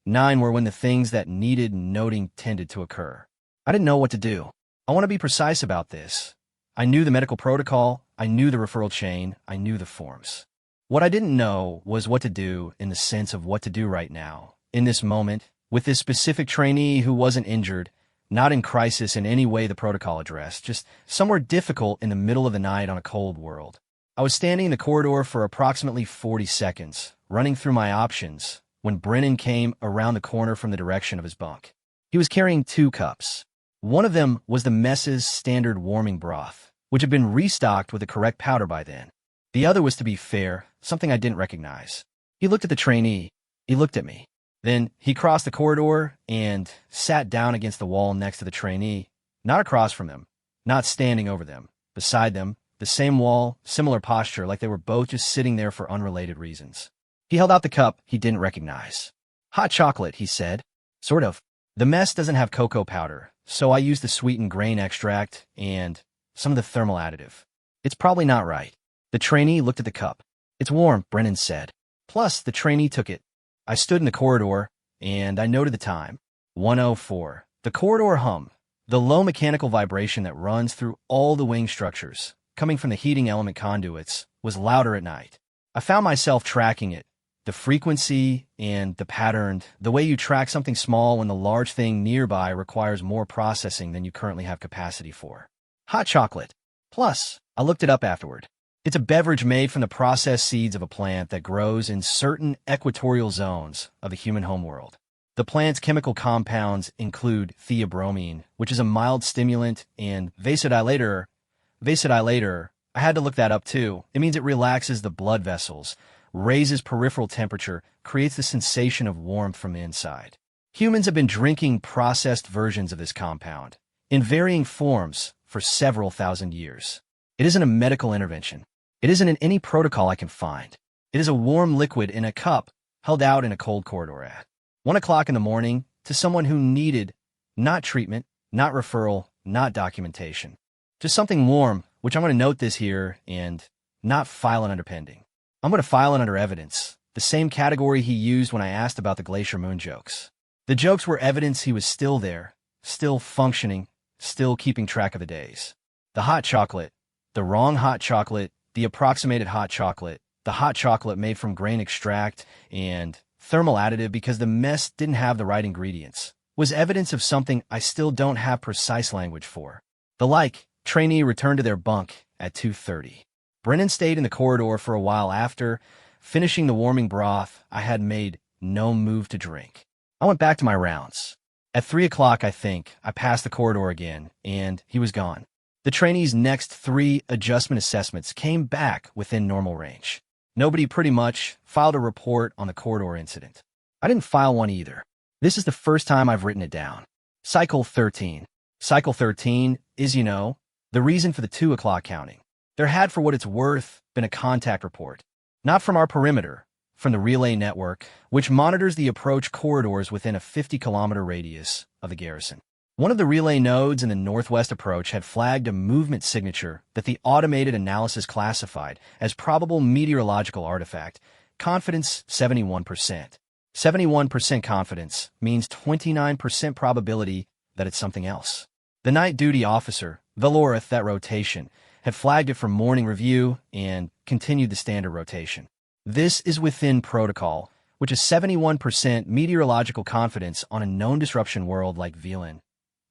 9 were when the things that needed noting tended to occur. I didn't know what to do. I want to be precise about this. I knew the medical protocol, I knew the referral chain, I knew the forms. What I didn't know was what to do in the sense of what to do right now, in this moment, with this specific trainee who wasn't injured, not in crisis in any way the protocol addressed, just somewhere difficult in the middle of the night on a cold world. I was standing in the corridor for approximately 40 seconds, running through my options, when Brennan came around the corner from the direction of his bunk. He was carrying 2 cups. One of them was the mess's standard warming broth, which had been restocked with the correct powder by then. The other was, to be fair, something I didn't recognize. He looked at the trainee. He looked at me. Then he crossed the corridor and sat down against the wall next to the trainee, not across from them, not standing over them, beside them, the same wall, similar posture, like they were both just sitting there for unrelated reasons. He held out the cup he didn't recognize. Hot chocolate, he said. Sort of. The mess doesn't have cocoa powder, so I used the sweetened grain extract and some of the thermal additive. It's probably not right. The trainee looked at the cup. It's warm, Brennan said. Plus, the trainee took it. I stood in the corridor, and I noted the time. 1:04. The corridor hummed. The low mechanical vibration that runs through all the wing structures, coming from the heating element conduits, was louder at night. I found myself tracking it, the frequency and the pattern, the way you track something small when the large thing nearby requires more processing than you currently have capacity for. Hot chocolate. Plus, I looked it up afterward. It's a beverage made from the processed seeds of a plant that grows in certain equatorial zones of the human homeworld. The plant's chemical compounds include theobromine, which is a mild stimulant, and vasodilator. I had to look that up too. It means it relaxes the blood vessels, raises peripheral temperature, creates the sensation of warmth from the inside. Humans have been drinking processed versions of this compound, in varying forms, for several thousand years. It isn't a medical intervention. It isn't in any protocol I can find. It is a warm liquid in a cup held out in a cold corridor at 1 o'clock in the morning to someone who needed not treatment, not referral, not documentation. Just something warm, which I'm going to note this here, and not file it under pending. I'm going to file it under evidence, the same category he used when I asked about the Glacier Moon jokes. The jokes were evidence he was still there, still functioning, still keeping track of the days. The hot chocolate, the wrong hot chocolate, the approximated hot chocolate, the hot chocolate made from grain extract and thermal additive because the mess didn't have the right ingredients, was evidence of something I still don't have precise language for. The trainee returned to their bunk at 2:30. Brennan stayed in the corridor for a while after, finishing the warming broth. I had made no move to drink. I went back to my rounds. At 3 o'clock, I think, I passed the corridor again, and he was gone. The trainee's next 3 adjustment assessments came back within normal range. Nobody pretty much filed a report on the corridor incident. I didn't file one either. This is the first time I've written it down. Cycle 13. Cycle 13 is, the reason for the 2 o'clock counting. There had, for what it's worth, been a contact report. Not from our perimeter, from the relay network, which monitors the approach corridors within a 50-kilometer radius of the garrison. One of the relay nodes in the northwest approach had flagged a movement signature that the automated analysis classified as probable meteorological artifact. Confidence 71%. 71% confidence means 29% probability that it's something else. The night duty officer, Valorith, that rotation, had flagged it for morning review and continued the standard rotation. This is within protocol, which is 71% meteorological confidence on a known disruption world like VLAN.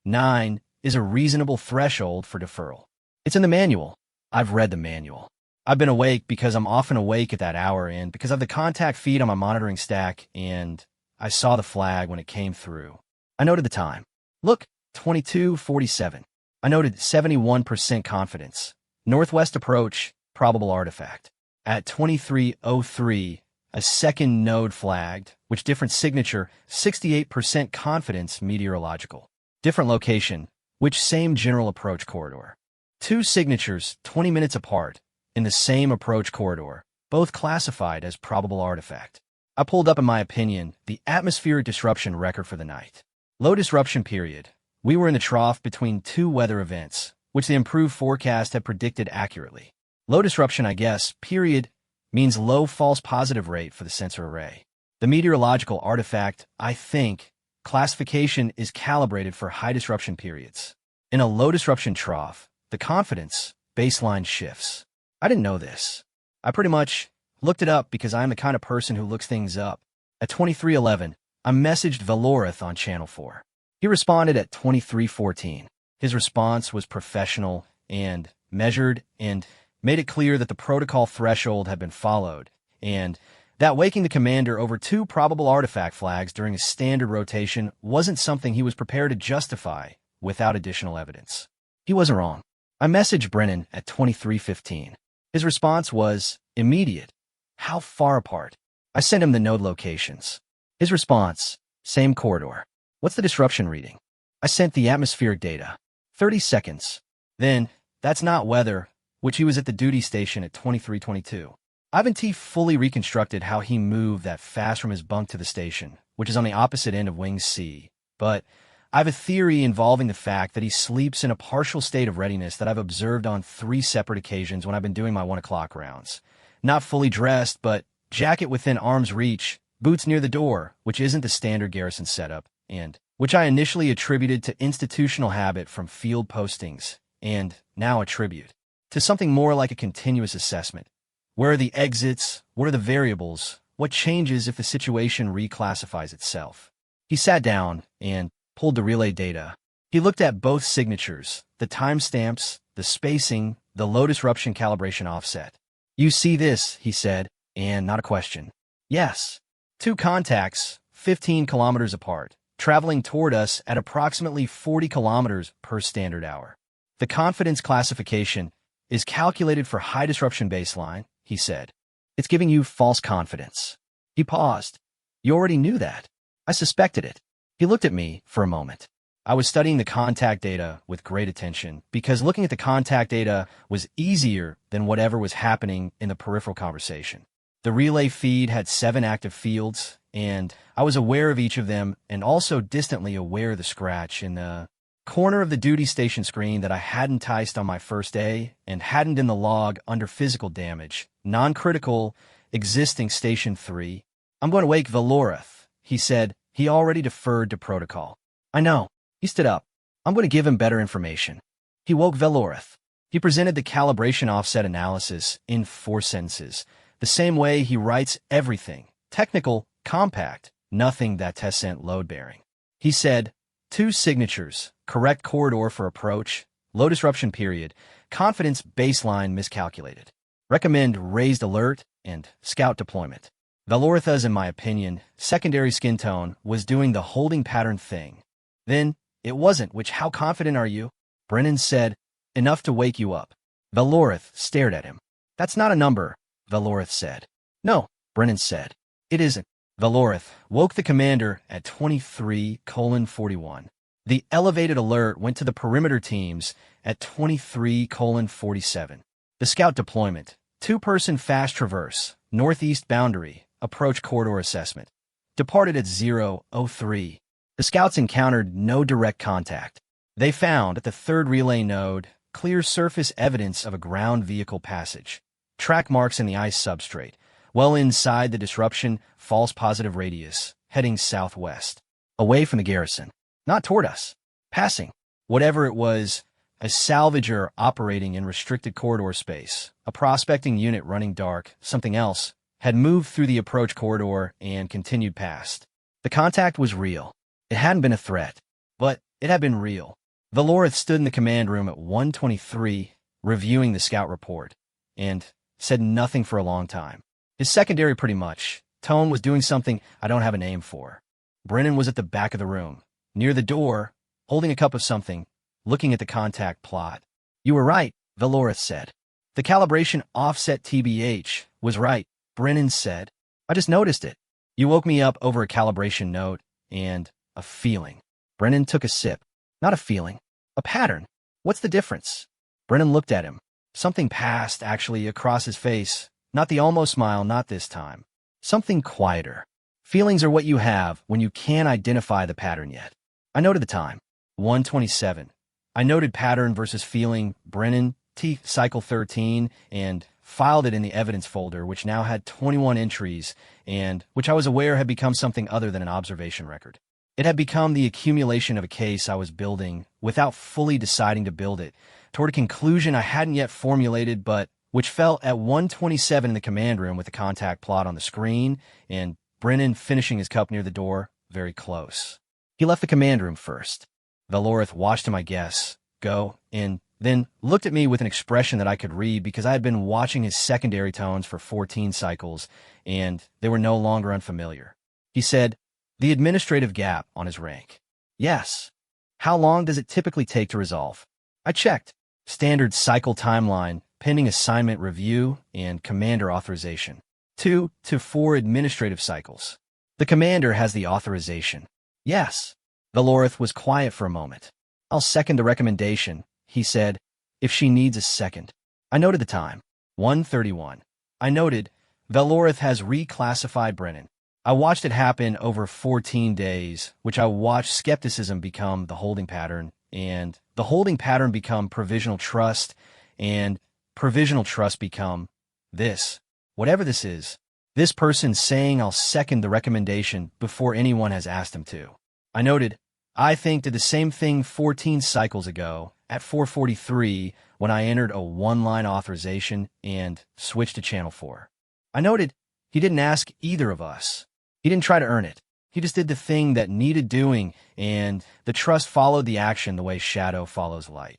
9 is a reasonable threshold for deferral. It's in the manual. I've read the manual. I've been awake because I'm often awake at that hour and because of the contact feed on my monitoring stack, and I saw the flag when it came through. I noted the time. Look, 22:47. I noted 71% confidence. Northwest approach, probable artifact. At 23:03, a second node flagged, which different signature, 68% confidence meteorological. Different location, which same general approach corridor. 2 signatures, 20 minutes apart, in the same approach corridor, both classified as probable artifact. I pulled up, in my opinion, the atmospheric disruption record for the night. Low disruption period. We were in the trough between 2 weather events, which the improved forecast had predicted accurately. Low disruption, I guess, period, means low false positive rate for the sensor array. The meteorological artifact, I think, classification is calibrated for high disruption periods. In a low disruption trough, the confidence baseline shifts. I didn't know this. I pretty much looked it up because I am the kind of person who looks things up. At 23:11, I messaged Valorith on Channel 4. He responded at 23:14. His response was professional and measured and made it clear that the protocol threshold had been followed, and that waking the commander over 2 probable artifact flags during a standard rotation wasn't something he was prepared to justify without additional evidence. He wasn't wrong. I messaged Brennan at 23:15. His response was immediate. How far apart? I sent him the node locations. His response, same corridor. What's the disruption reading? I sent the atmospheric data. 30 seconds. Then, that's not weather, which he was at the duty station at 23:22. Ivan T fully reconstructed how he moved that fast from his bunk to the station, which is on the opposite end of Wing C, but I have a theory involving the fact that he sleeps in a partial state of readiness that I've observed on 3 separate occasions when I've been doing my 1 o'clock rounds. Not fully dressed, but jacket within arm's reach, boots near the door, which isn't the standard garrison setup, and which I initially attributed to institutional habit from field postings, and now attribute to something more like a continuous assessment. Where are the exits? What are the variables? What changes if the situation reclassifies itself? He sat down and pulled the relay data. He looked at both signatures, the timestamps, the spacing, the low disruption calibration offset. You see this, he said, and not a question. Yes. 2 contacts, 15 kilometers apart, traveling toward us at approximately 40 kilometers per standard hour. The confidence classification is calculated for high disruption baseline, he said. It's giving you false confidence. He paused. You already knew that. I suspected it. He looked at me for a moment. I was studying the contact data with great attention because looking at the contact data was easier than whatever was happening in the peripheral conversation. The relay feed had 7 active fields, and I was aware of each of them and also distantly aware of the scratch in the corner of the duty station screen that I hadn't enticed on my first day and hadn't in the log under physical damage, non-critical, existing Station 3. I'm going to wake Valorath, he said. He already deferred to protocol. I know. He stood up. I'm going to give him better information. He woke Valorath. He presented the calibration offset analysis in 4 sentences, the same way he writes everything, technical, compact, nothing that test-sent load-bearing. He said, 2 signatures, correct corridor for approach, low disruption period, confidence baseline miscalculated. Recommend raised alert and scout deployment. Valoratha's, in my opinion, secondary skin tone was doing the holding pattern thing. Then, it wasn't, which how confident are you? Brennan said, enough to wake you up. Valorath stared at him. That's not a number, Valorath said. No, Brennan said. It isn't. Valorath woke the commander at 23:41. The elevated alert went to the perimeter teams at 23:47. The scout deployment, 2-person fast traverse, northeast boundary, approach corridor assessment, departed at 0:03. The scouts encountered no direct contact. They found at the 3rd relay node clear surface evidence of a ground vehicle passage, track marks in the ice substrate, well inside the disruption, false positive radius, heading southwest, away from the garrison, not toward us, passing. Whatever it was, a salvager operating in restricted corridor space, a prospecting unit running dark, something else, had moved through the approach corridor and continued past. The contact was real. It hadn't been a threat, but it had been real. Valorath stood in the command room at 1:23, reviewing the scout report, and said nothing for a long time. His secondary pretty much. Tone was doing something I don't have a name for. Brennan was at the back of the room, near the door, holding a cup of something, looking at the contact plot. You were right, Valorath said. The calibration offset TBH was right, Brennan said. I just noticed it. You woke me up over a calibration note and a feeling. Brennan took a sip. Not a feeling. A pattern. What's the difference? Brennan looked at him. Something passed, actually, across his face. Not the almost smile, not this time. Something quieter. Feelings are what you have when you can't identify the pattern yet. I noted the time. 1:27. I noted pattern versus feeling, Brennan, T cycle 13, and filed it in the evidence folder, which now had 21 entries, and which I was aware had become something other than an observation record. It had become the accumulation of a case I was building without fully deciding to build it, toward a conclusion I hadn't yet formulated, but which fell at 1:27 in the command room with the contact plot on the screen, and Brennan finishing his cup near the door, very close. He left the command room first. Valorath watched him, I guess, go, and then looked at me with an expression that I could read because I had been watching his secondary tones for 14 cycles, and they were no longer unfamiliar. He said, the administrative gap on his rank. Yes. How long does it typically take to resolve? I checked. Standard cycle timeline, pending assignment review, and commander authorization. 2 to 4 administrative cycles. The commander has the authorization. Yes. Valorath was quiet for a moment. I'll second the recommendation, he said, if she needs a second. I noted the time. 1:31. I noted, Valorath has reclassified Brennan. I watched it happen over 14 days, which I watched skepticism become the holding pattern, and the holding pattern become provisional trust, and provisional trust become this. Whatever this is, this person saying I'll second the recommendation before anyone has asked him to. I noted, I think did the same thing 14 cycles ago at 4:43 when I entered a one-line authorization and switched to channel 4. I noted he didn't ask either of us. He didn't try to earn it. He just did the thing that needed doing, and the trust followed the action the way shadow follows light.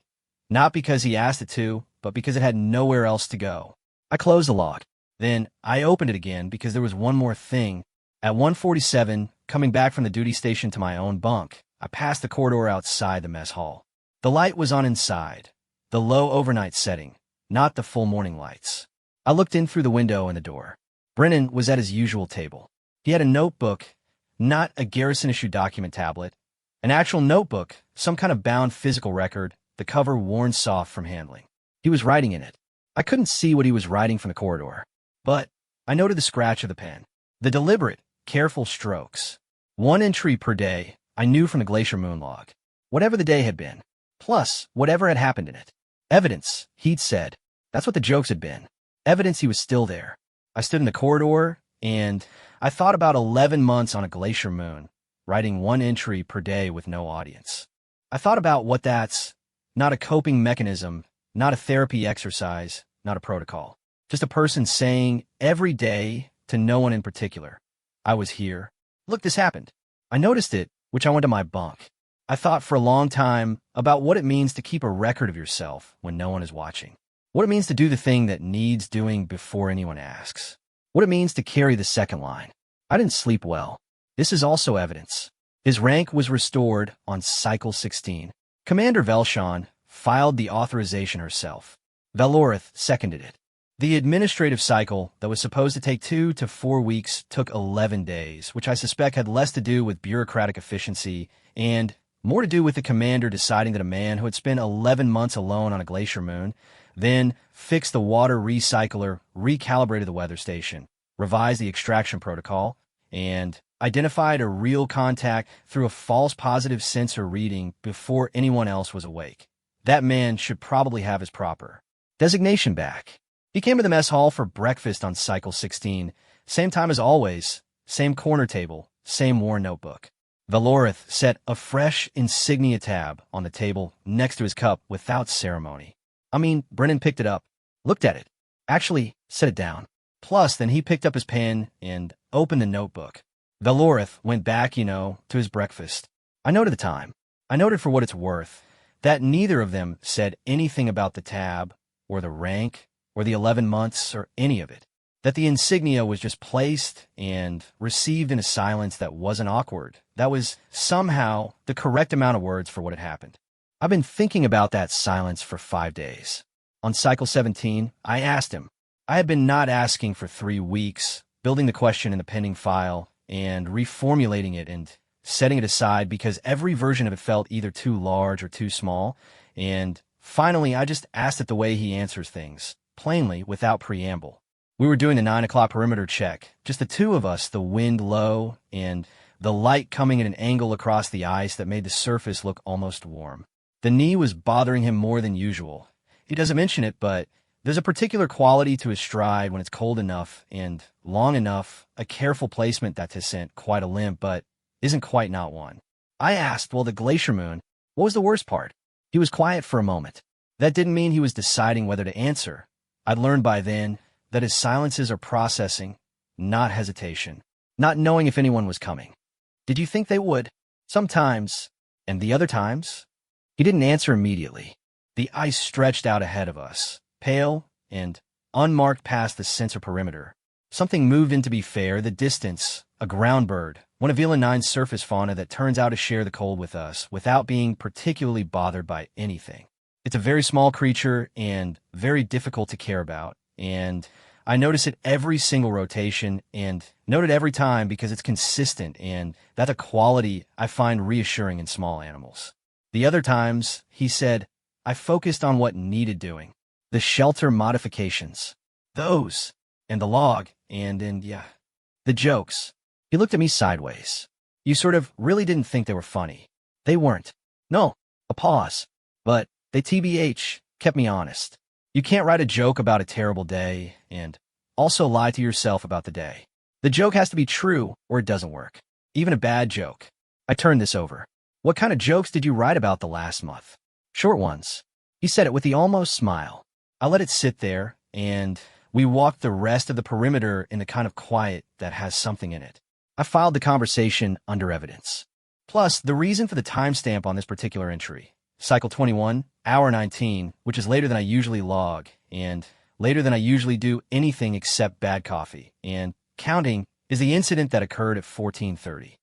Not because he asked it to, but because it had nowhere else to go. I closed the log. Then I opened it again because there was one more thing. At 1:47, coming back from the duty station to my own bunk, I passed the corridor outside the mess hall. The light was on inside, the low overnight setting, not the full morning lights. I looked in through the window and the door. Brennan was at his usual table. He had a notebook, not a garrison-issue document tablet, an actual notebook, some kind of bound physical record, the cover worn soft from handling. He was writing in it. I couldn't see what he was writing from the corridor, but I noted the scratch of the pen, the deliberate, careful strokes. 1 entry per day, I knew from the Glacier Moon log. Whatever the day had been, plus whatever had happened in it. Evidence, he'd said. That's what the jokes had been. Evidence he was still there. I stood in the corridor, and I thought about 11 months on a glacier moon, writing 1 entry per day with no audience. I thought about what that's, not a coping mechanism, not a therapy exercise, not a protocol. Just a person saying every day to no one in particular, I was here. Look, this happened. I noticed it, which I went to my bunk. I thought for a long time about what it means to keep a record of yourself when no one is watching. What it means to do the thing that needs doing before anyone asks. What it means to carry the second line. I didn't sleep well. This is also evidence. His rank was restored on cycle 16. Commander Velshawn filed the authorization herself. Valorith seconded it. The administrative cycle that was supposed to take 2 to 4 weeks took 11 days, which I suspect had less to do with bureaucratic efficiency and more to do with the commander deciding that a man who had spent 11 months alone on a glacier moon, then fixed the water recycler, recalibrated the weather station, revised the extraction protocol, and identified a real contact through a false positive sensor reading before anyone else was awake. That man should probably have his proper designation back. He came to the mess hall for breakfast on cycle 16, same time as always, same corner table, same worn notebook. Valorith set a fresh insignia tab on the table next to his cup without ceremony. Brennan picked it up, looked at it, actually set it down. Plus, then he picked up his pen and opened the notebook. Valorith went back, to his breakfast. I noted the time. I noted for what it's worth that neither of them said anything about the tab or the rank or the 11 months or any of it. That the insignia was just placed and received in a silence that wasn't awkward. That was somehow the correct amount of words for what had happened. I've been thinking about that silence for 5 days. On cycle 17, I asked him. I had been not asking for 3 weeks, building the question in the pending file and reformulating it and setting it aside because every version of it felt either too large or too small. And finally, I just asked it the way he answers things, plainly, without preamble. We were doing the 9 o'clock perimeter check, just the two of us, the wind low and the light coming at an angle across the ice that made the surface look almost warm. The knee was bothering him more than usual. He doesn't mention it, but there's a particular quality to his stride when it's cold enough and long enough, a careful placement that has sent quite a limp, but isn't quite not one. I asked, well, the glacier moon, what was the worst part? He was quiet for a moment. That didn't mean he was deciding whether to answer. I'd learned by then that his silences are processing, not hesitation, not knowing if anyone was coming. Did you think they would? Sometimes. And the other times? He didn't answer immediately. The ice stretched out ahead of us, pale and unmarked past the sensor perimeter. Something moved in, to be fair, the distance, a ground bird, one of Vila 9's surface fauna that turns out to share the cold with us without being particularly bothered by anything. It's a very small creature and very difficult to care about, and I notice it every single rotation and note it every time because it's consistent, and that's a quality I find reassuring in small animals. The other times, he said, I focused on what needed doing. The shelter modifications. Those. And the log. And the jokes. He looked at me sideways. You sort of really didn't think they were funny. They weren't. No. A pause. But they TBH kept me honest. You can't write a joke about a terrible day and also lie to yourself about the day. The joke has to be true or it doesn't work. Even a bad joke. I turned this over. What kind of jokes did you write about the last month? Short ones. He said it with the almost smile. I let it sit there, and we walked the rest of the perimeter in the kind of quiet that has something in it. I filed the conversation under evidence. Plus, the reason for the timestamp on this particular entry, cycle 21, hour 19, which is later than I usually log, and later than I usually do anything except bad coffee, and counting, is the incident that occurred at 14:30.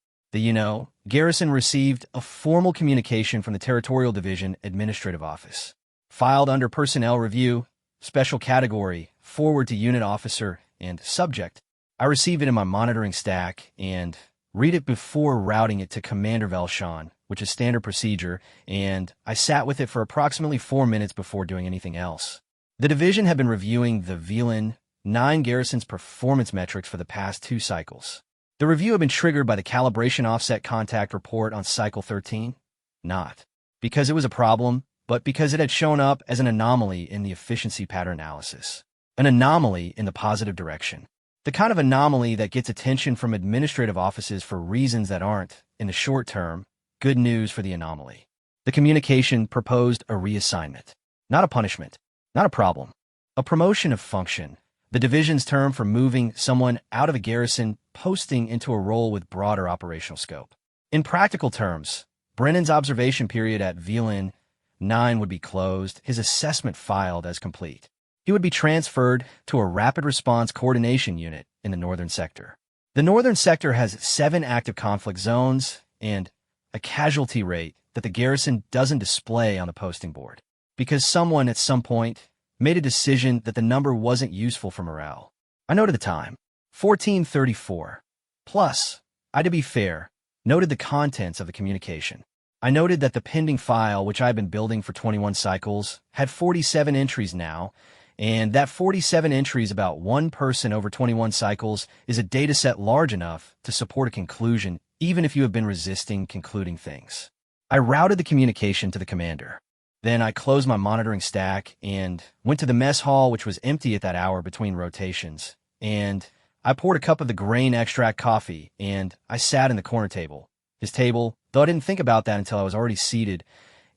Garrison received a formal communication from the Territorial Division Administrative Office. Filed under Personnel Review, Special Category, Forward to Unit Officer, and Subject. I receive it in my monitoring stack and read it before routing it to Commander Velshawn, which is standard procedure, and I sat with it for approximately 4 minutes before doing anything else. The division had been reviewing the VLAN 9 Garrison's performance metrics for the past 2 cycles. The review had been triggered by the calibration offset contact report on cycle 13, not because it was a problem, but because it had shown up as an anomaly in the efficiency pattern analysis. An anomaly in the positive direction. The kind of anomaly that gets attention from administrative offices for reasons that aren't, in the short term, good news for the anomaly. The communication proposed a reassignment. Not a punishment. Not a problem. A promotion of function. The division's term for moving someone out of a garrison posting into a role with broader operational scope. In practical terms, Brennan's observation period at VLAN 9 would be closed, his assessment filed as complete. He would be transferred to a rapid response coordination unit in the northern sector. The northern sector has 7 active conflict zones and a casualty rate that the garrison doesn't display on the posting board, because someone at some point made a decision that the number wasn't useful for morale. I noted the time, 14:34. Plus, I, to be fair, noted the contents of the communication. I noted that the pending file, which I've been building for 21 cycles, had 47 entries now, and that 47 entries about one person over 21 cycles is a dataset large enough to support a conclusion, even if you have been resisting concluding things. I routed the communication to the commander. Then I closed my monitoring stack and went to the mess hall, which was empty at that hour between rotations, and I poured a cup of the grain extract coffee, and I sat in the corner table. His table, though I didn't think about that until I was already seated,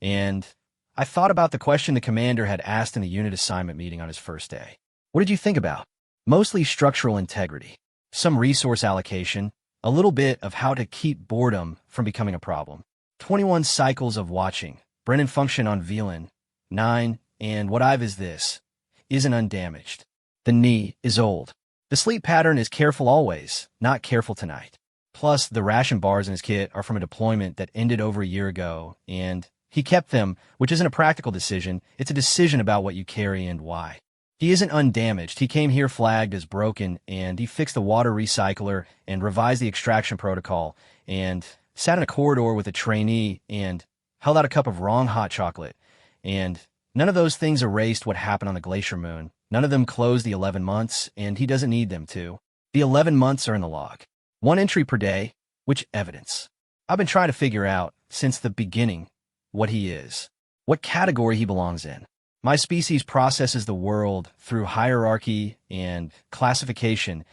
and I thought about the question the commander had asked in the unit assignment meeting on his first day. What did you think about? Mostly structural integrity, some resource allocation, a little bit of how to keep boredom from becoming a problem. 21 cycles of watching, Brennan function on VLAN 9, and what I've is this, isn't undamaged. The knee is old. The sleep pattern is careful always, not careful tonight. Plus, the ration bars in his kit are from a deployment that ended over a year ago, and he kept them, which isn't a practical decision. It's a decision about what you carry and why. He isn't undamaged. He came here flagged as broken, and he fixed the water recycler and revised the extraction protocol, and sat in a corridor with a trainee and held out a cup of wrong hot chocolate. And none of those things erased what happened on the Glacier Moon. None of them closed the 11 months, and he doesn't need them to. The 11 months are in the log. 1 entry per day, which evidence. I've been trying to figure out, since the beginning, what he is, what category he belongs in. My species processes the world through hierarchy and classification.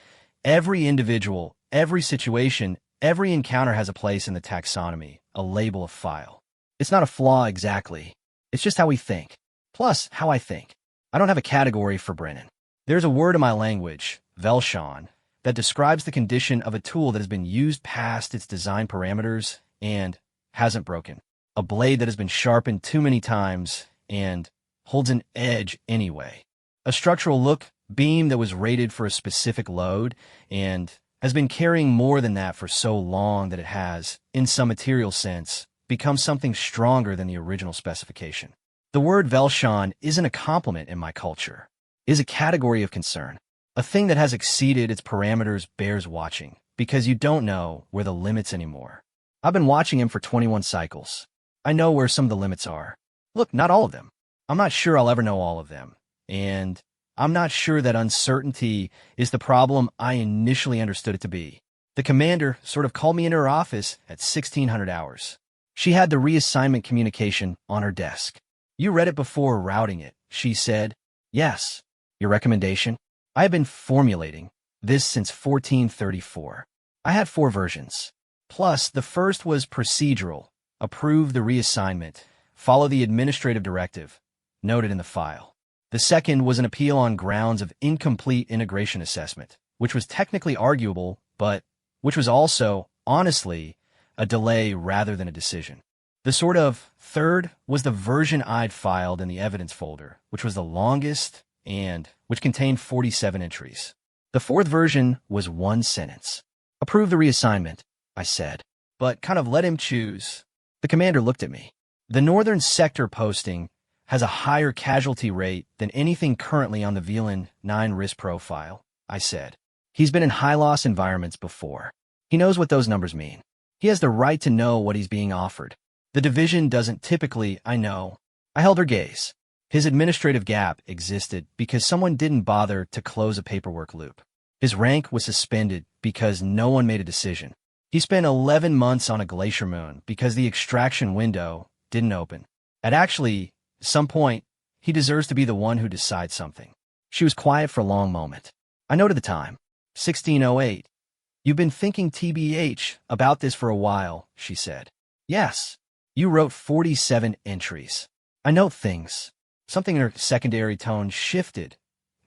Every individual, every situation, every encounter has a place in the taxonomy, a label, a file. It's not a flaw exactly. It's just how we think. Plus, how I think. I don't have a category for Brennan. There's a word in my language, Velshawn, that describes the condition of a tool that has been used past its design parameters and hasn't broken. A blade that has been sharpened too many times and holds an edge anyway. A structural look beam that was rated for a specific load and has been carrying more than that for so long that it has, in some material sense, become something stronger than the original specification. The word Velshawn isn't a compliment in my culture. It is a category of concern. A thing that has exceeded its parameters bears watching, because you don't know where the limits anymore. I've been watching him for 21 cycles. I know where some of the limits are. Look, not all of them. I'm not sure I'll ever know all of them. And I'm not sure that uncertainty is the problem I initially understood it to be. The commander sort of called me into her office at 1600 hours. She had the reassignment communication on her desk. You read it before routing it, she said. Yes. Your recommendation? I have been formulating this since 1434. I had 4 versions. Plus, the first was procedural, approve the reassignment, follow the administrative directive noted in the file. The second was an appeal on grounds of incomplete integration assessment, which was technically arguable, but which was also, honestly, a delay rather than a decision. The sort of third was the version I'd filed in the evidence folder, which was the longest and which contained 47 entries. The fourth version was one sentence. Approve the reassignment, I said, but kind of let him choose. The commander looked at me. The Northern Sector posting has a higher casualty rate than anything currently on the VLAN 9 risk profile, I said. He's been in high-loss environments before. He knows what those numbers mean. He has the right to know what he's being offered. The division doesn't typically, I know. I held her gaze. His administrative gap existed because someone didn't bother to close a paperwork loop. His rank was suspended because no one made a decision. He spent 11 months on a glacier moon because the extraction window didn't open. At actually some point, he deserves to be the one who decides something. She was quiet for a long moment. I noted the time. 16:08. You've been thinking TBH about this for a while, she said. Yes. You wrote 47 entries. I note things. Something in her secondary tone shifted.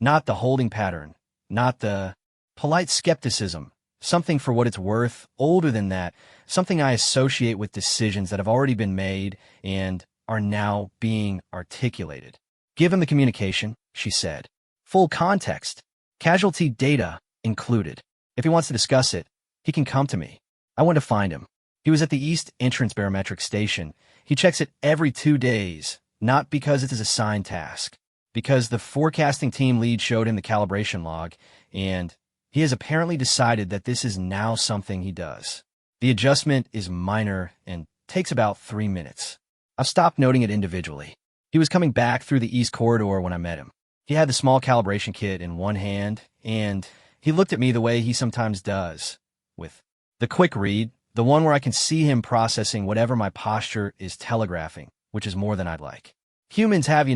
Not the holding pattern. Not the polite skepticism. Something for what it's worth, older than that. Something I associate with decisions that have already been made and are now being articulated. Give him the communication, she said. Full context. Casualty data included. If he wants to discuss it, he can come to me. I went to find him. He was at the East Entrance Barometric Station. He checks it every 2 days, not because it is a assigned task, because the forecasting team lead showed him the calibration log, and he has apparently decided that this is now something he does. The adjustment is minor and takes about 3 minutes. I've stopped noting it individually. He was coming back through the East Corridor when I met him. He had the small calibration kit in one hand, and he looked at me the way he sometimes does, with the quick read, the one where I can see him processing whatever my posture is telegraphing, which is more than I'd like. Humans have,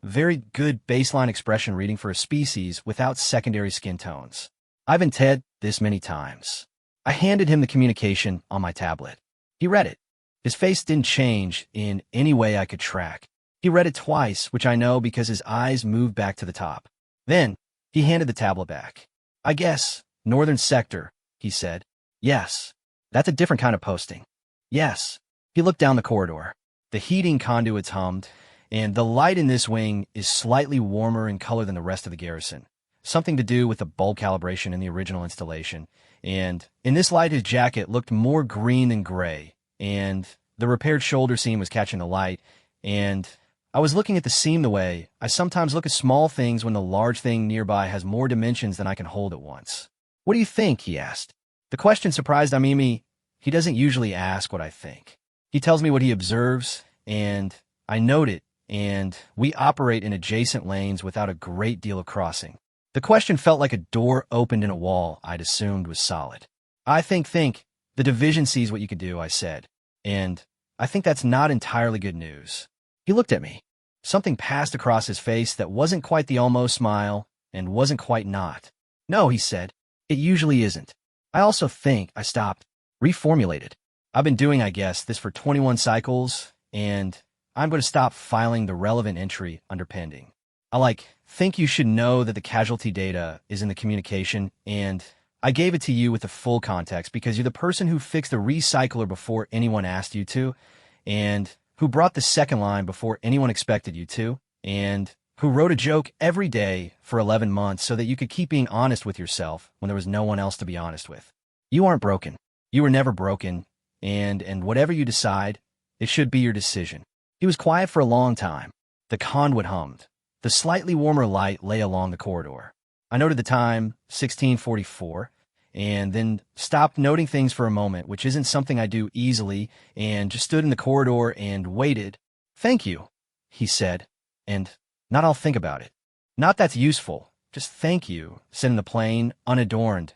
very good baseline expression reading for a species without secondary skin tones. I've inted this many times. I handed him the communication on my tablet. He read it. His face didn't change in any way I could track. He read it twice, which I know because his eyes moved back to the top. Then, he handed the tablet back. I guess, Northern Sector, he said. Yes. That's a different kind of posting. Yes. He looked down the corridor. The heating conduits hummed, and the light in this wing is slightly warmer in color than the rest of the garrison. Something to do with the bulb calibration in the original installation. And in this light, his jacket looked more green than gray, and the repaired shoulder seam was catching the light, and I was looking at the seam the way I sometimes look at small things when the large thing nearby has more dimensions than I can hold at once. What do you think? He asked. The question surprised Amimi. He doesn't usually ask what I think. He tells me what he observes, and I note it, and we operate in adjacent lanes without a great deal of crossing. The question felt like a door opened in a wall I'd assumed was solid. I think. The division sees what you could do, I said, and I think that's not entirely good news. He looked at me. Something passed across his face that wasn't quite the almost smile and wasn't quite not. No, he said, it usually isn't. I also think I stopped, reformulated. I've been doing, I guess, this for 21 cycles, and I'm going to stop filing the relevant entry under pending. I think you should know that the casualty data is in the communication, and I gave it to you with the full context because you're the person who fixed the recycler before anyone asked you to, and who brought the second line before anyone expected you to, and who wrote a joke every day for 11 months so that you could keep being honest with yourself when there was no one else to be honest with. You aren't broken. You were never broken, and whatever you decide, it should be your decision. He was quiet for a long time. The conduit hummed. The slightly warmer light lay along the corridor. I noted the time, 16:44, and then stopped noting things for a moment, which isn't something I do easily, and just stood in the corridor and waited. Thank you, he said, and not I'll think about it. Not that's useful, just thank you, said in the plain, unadorned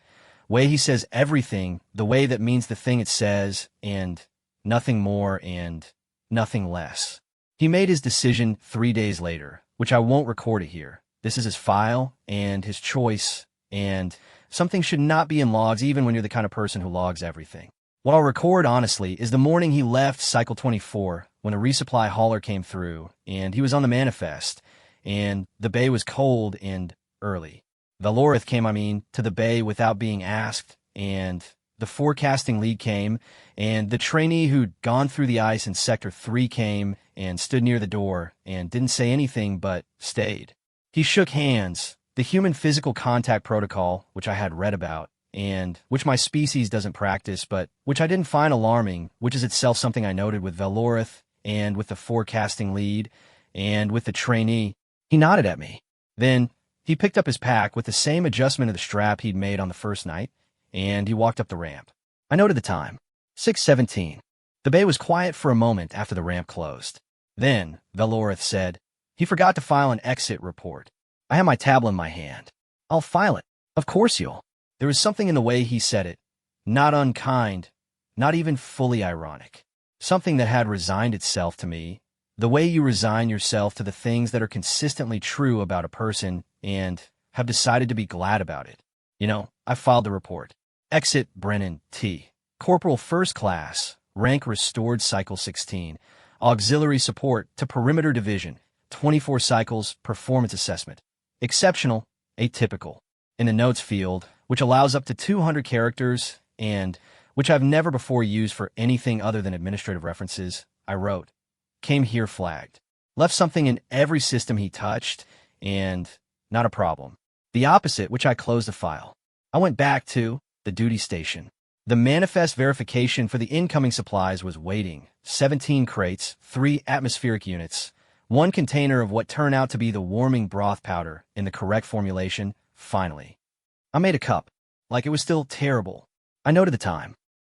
way he says everything, the way that means the thing it says, and nothing more and nothing less. He made his decision 3 days later, which I won't record it here. This is his file and his choice, and something should not be in logs even when you're the kind of person who logs everything. What I'll record, honestly, is the morning he left Cycle 24 when a resupply hauler came through, and he was on the manifest, and the bay was cold and early. Valorith came, to the bay without being asked, and the forecasting lead came, and the trainee who'd gone through the ice in Sector 3 came and stood near the door and didn't say anything but stayed. He shook hands, the human physical contact protocol, which I had read about, and which my species doesn't practice, but which I didn't find alarming, which is itself something I noted with Valorith and with the forecasting lead and with the trainee. He nodded at me. Then he picked up his pack with the same adjustment of the strap he'd made on the first night, and he walked up the ramp. I noted the time, 6:17. The bay was quiet for a moment after the ramp closed. Then Valorith said, "He forgot to file an exit report." I had my tablet in my hand. "I'll file it." "Of course you'll." There was something in the way he said it, not unkind, not even fully ironic. Something that had resigned itself to me, the way you resign yourself to the things that are consistently true about a person and have decided to be glad about it. I filed the report. Exit Brennan T. Corporal First Class, rank restored Cycle 16. Auxiliary support to Perimeter Division, 24 cycles, performance assessment. Exceptional, atypical. In the notes field, which allows up to 200 characters and which I've never before used for anything other than administrative references, I wrote, "Came here flagged." Left something in every system he touched, and not a problem. The opposite, which I closed the file. I went back to the duty station. The manifest verification for the incoming supplies was waiting. 17 crates, 3 atmospheric units, 1 container of what turned out to be the warming broth powder in the correct formulation, finally. I made a cup, like it was still terrible. I noted the time.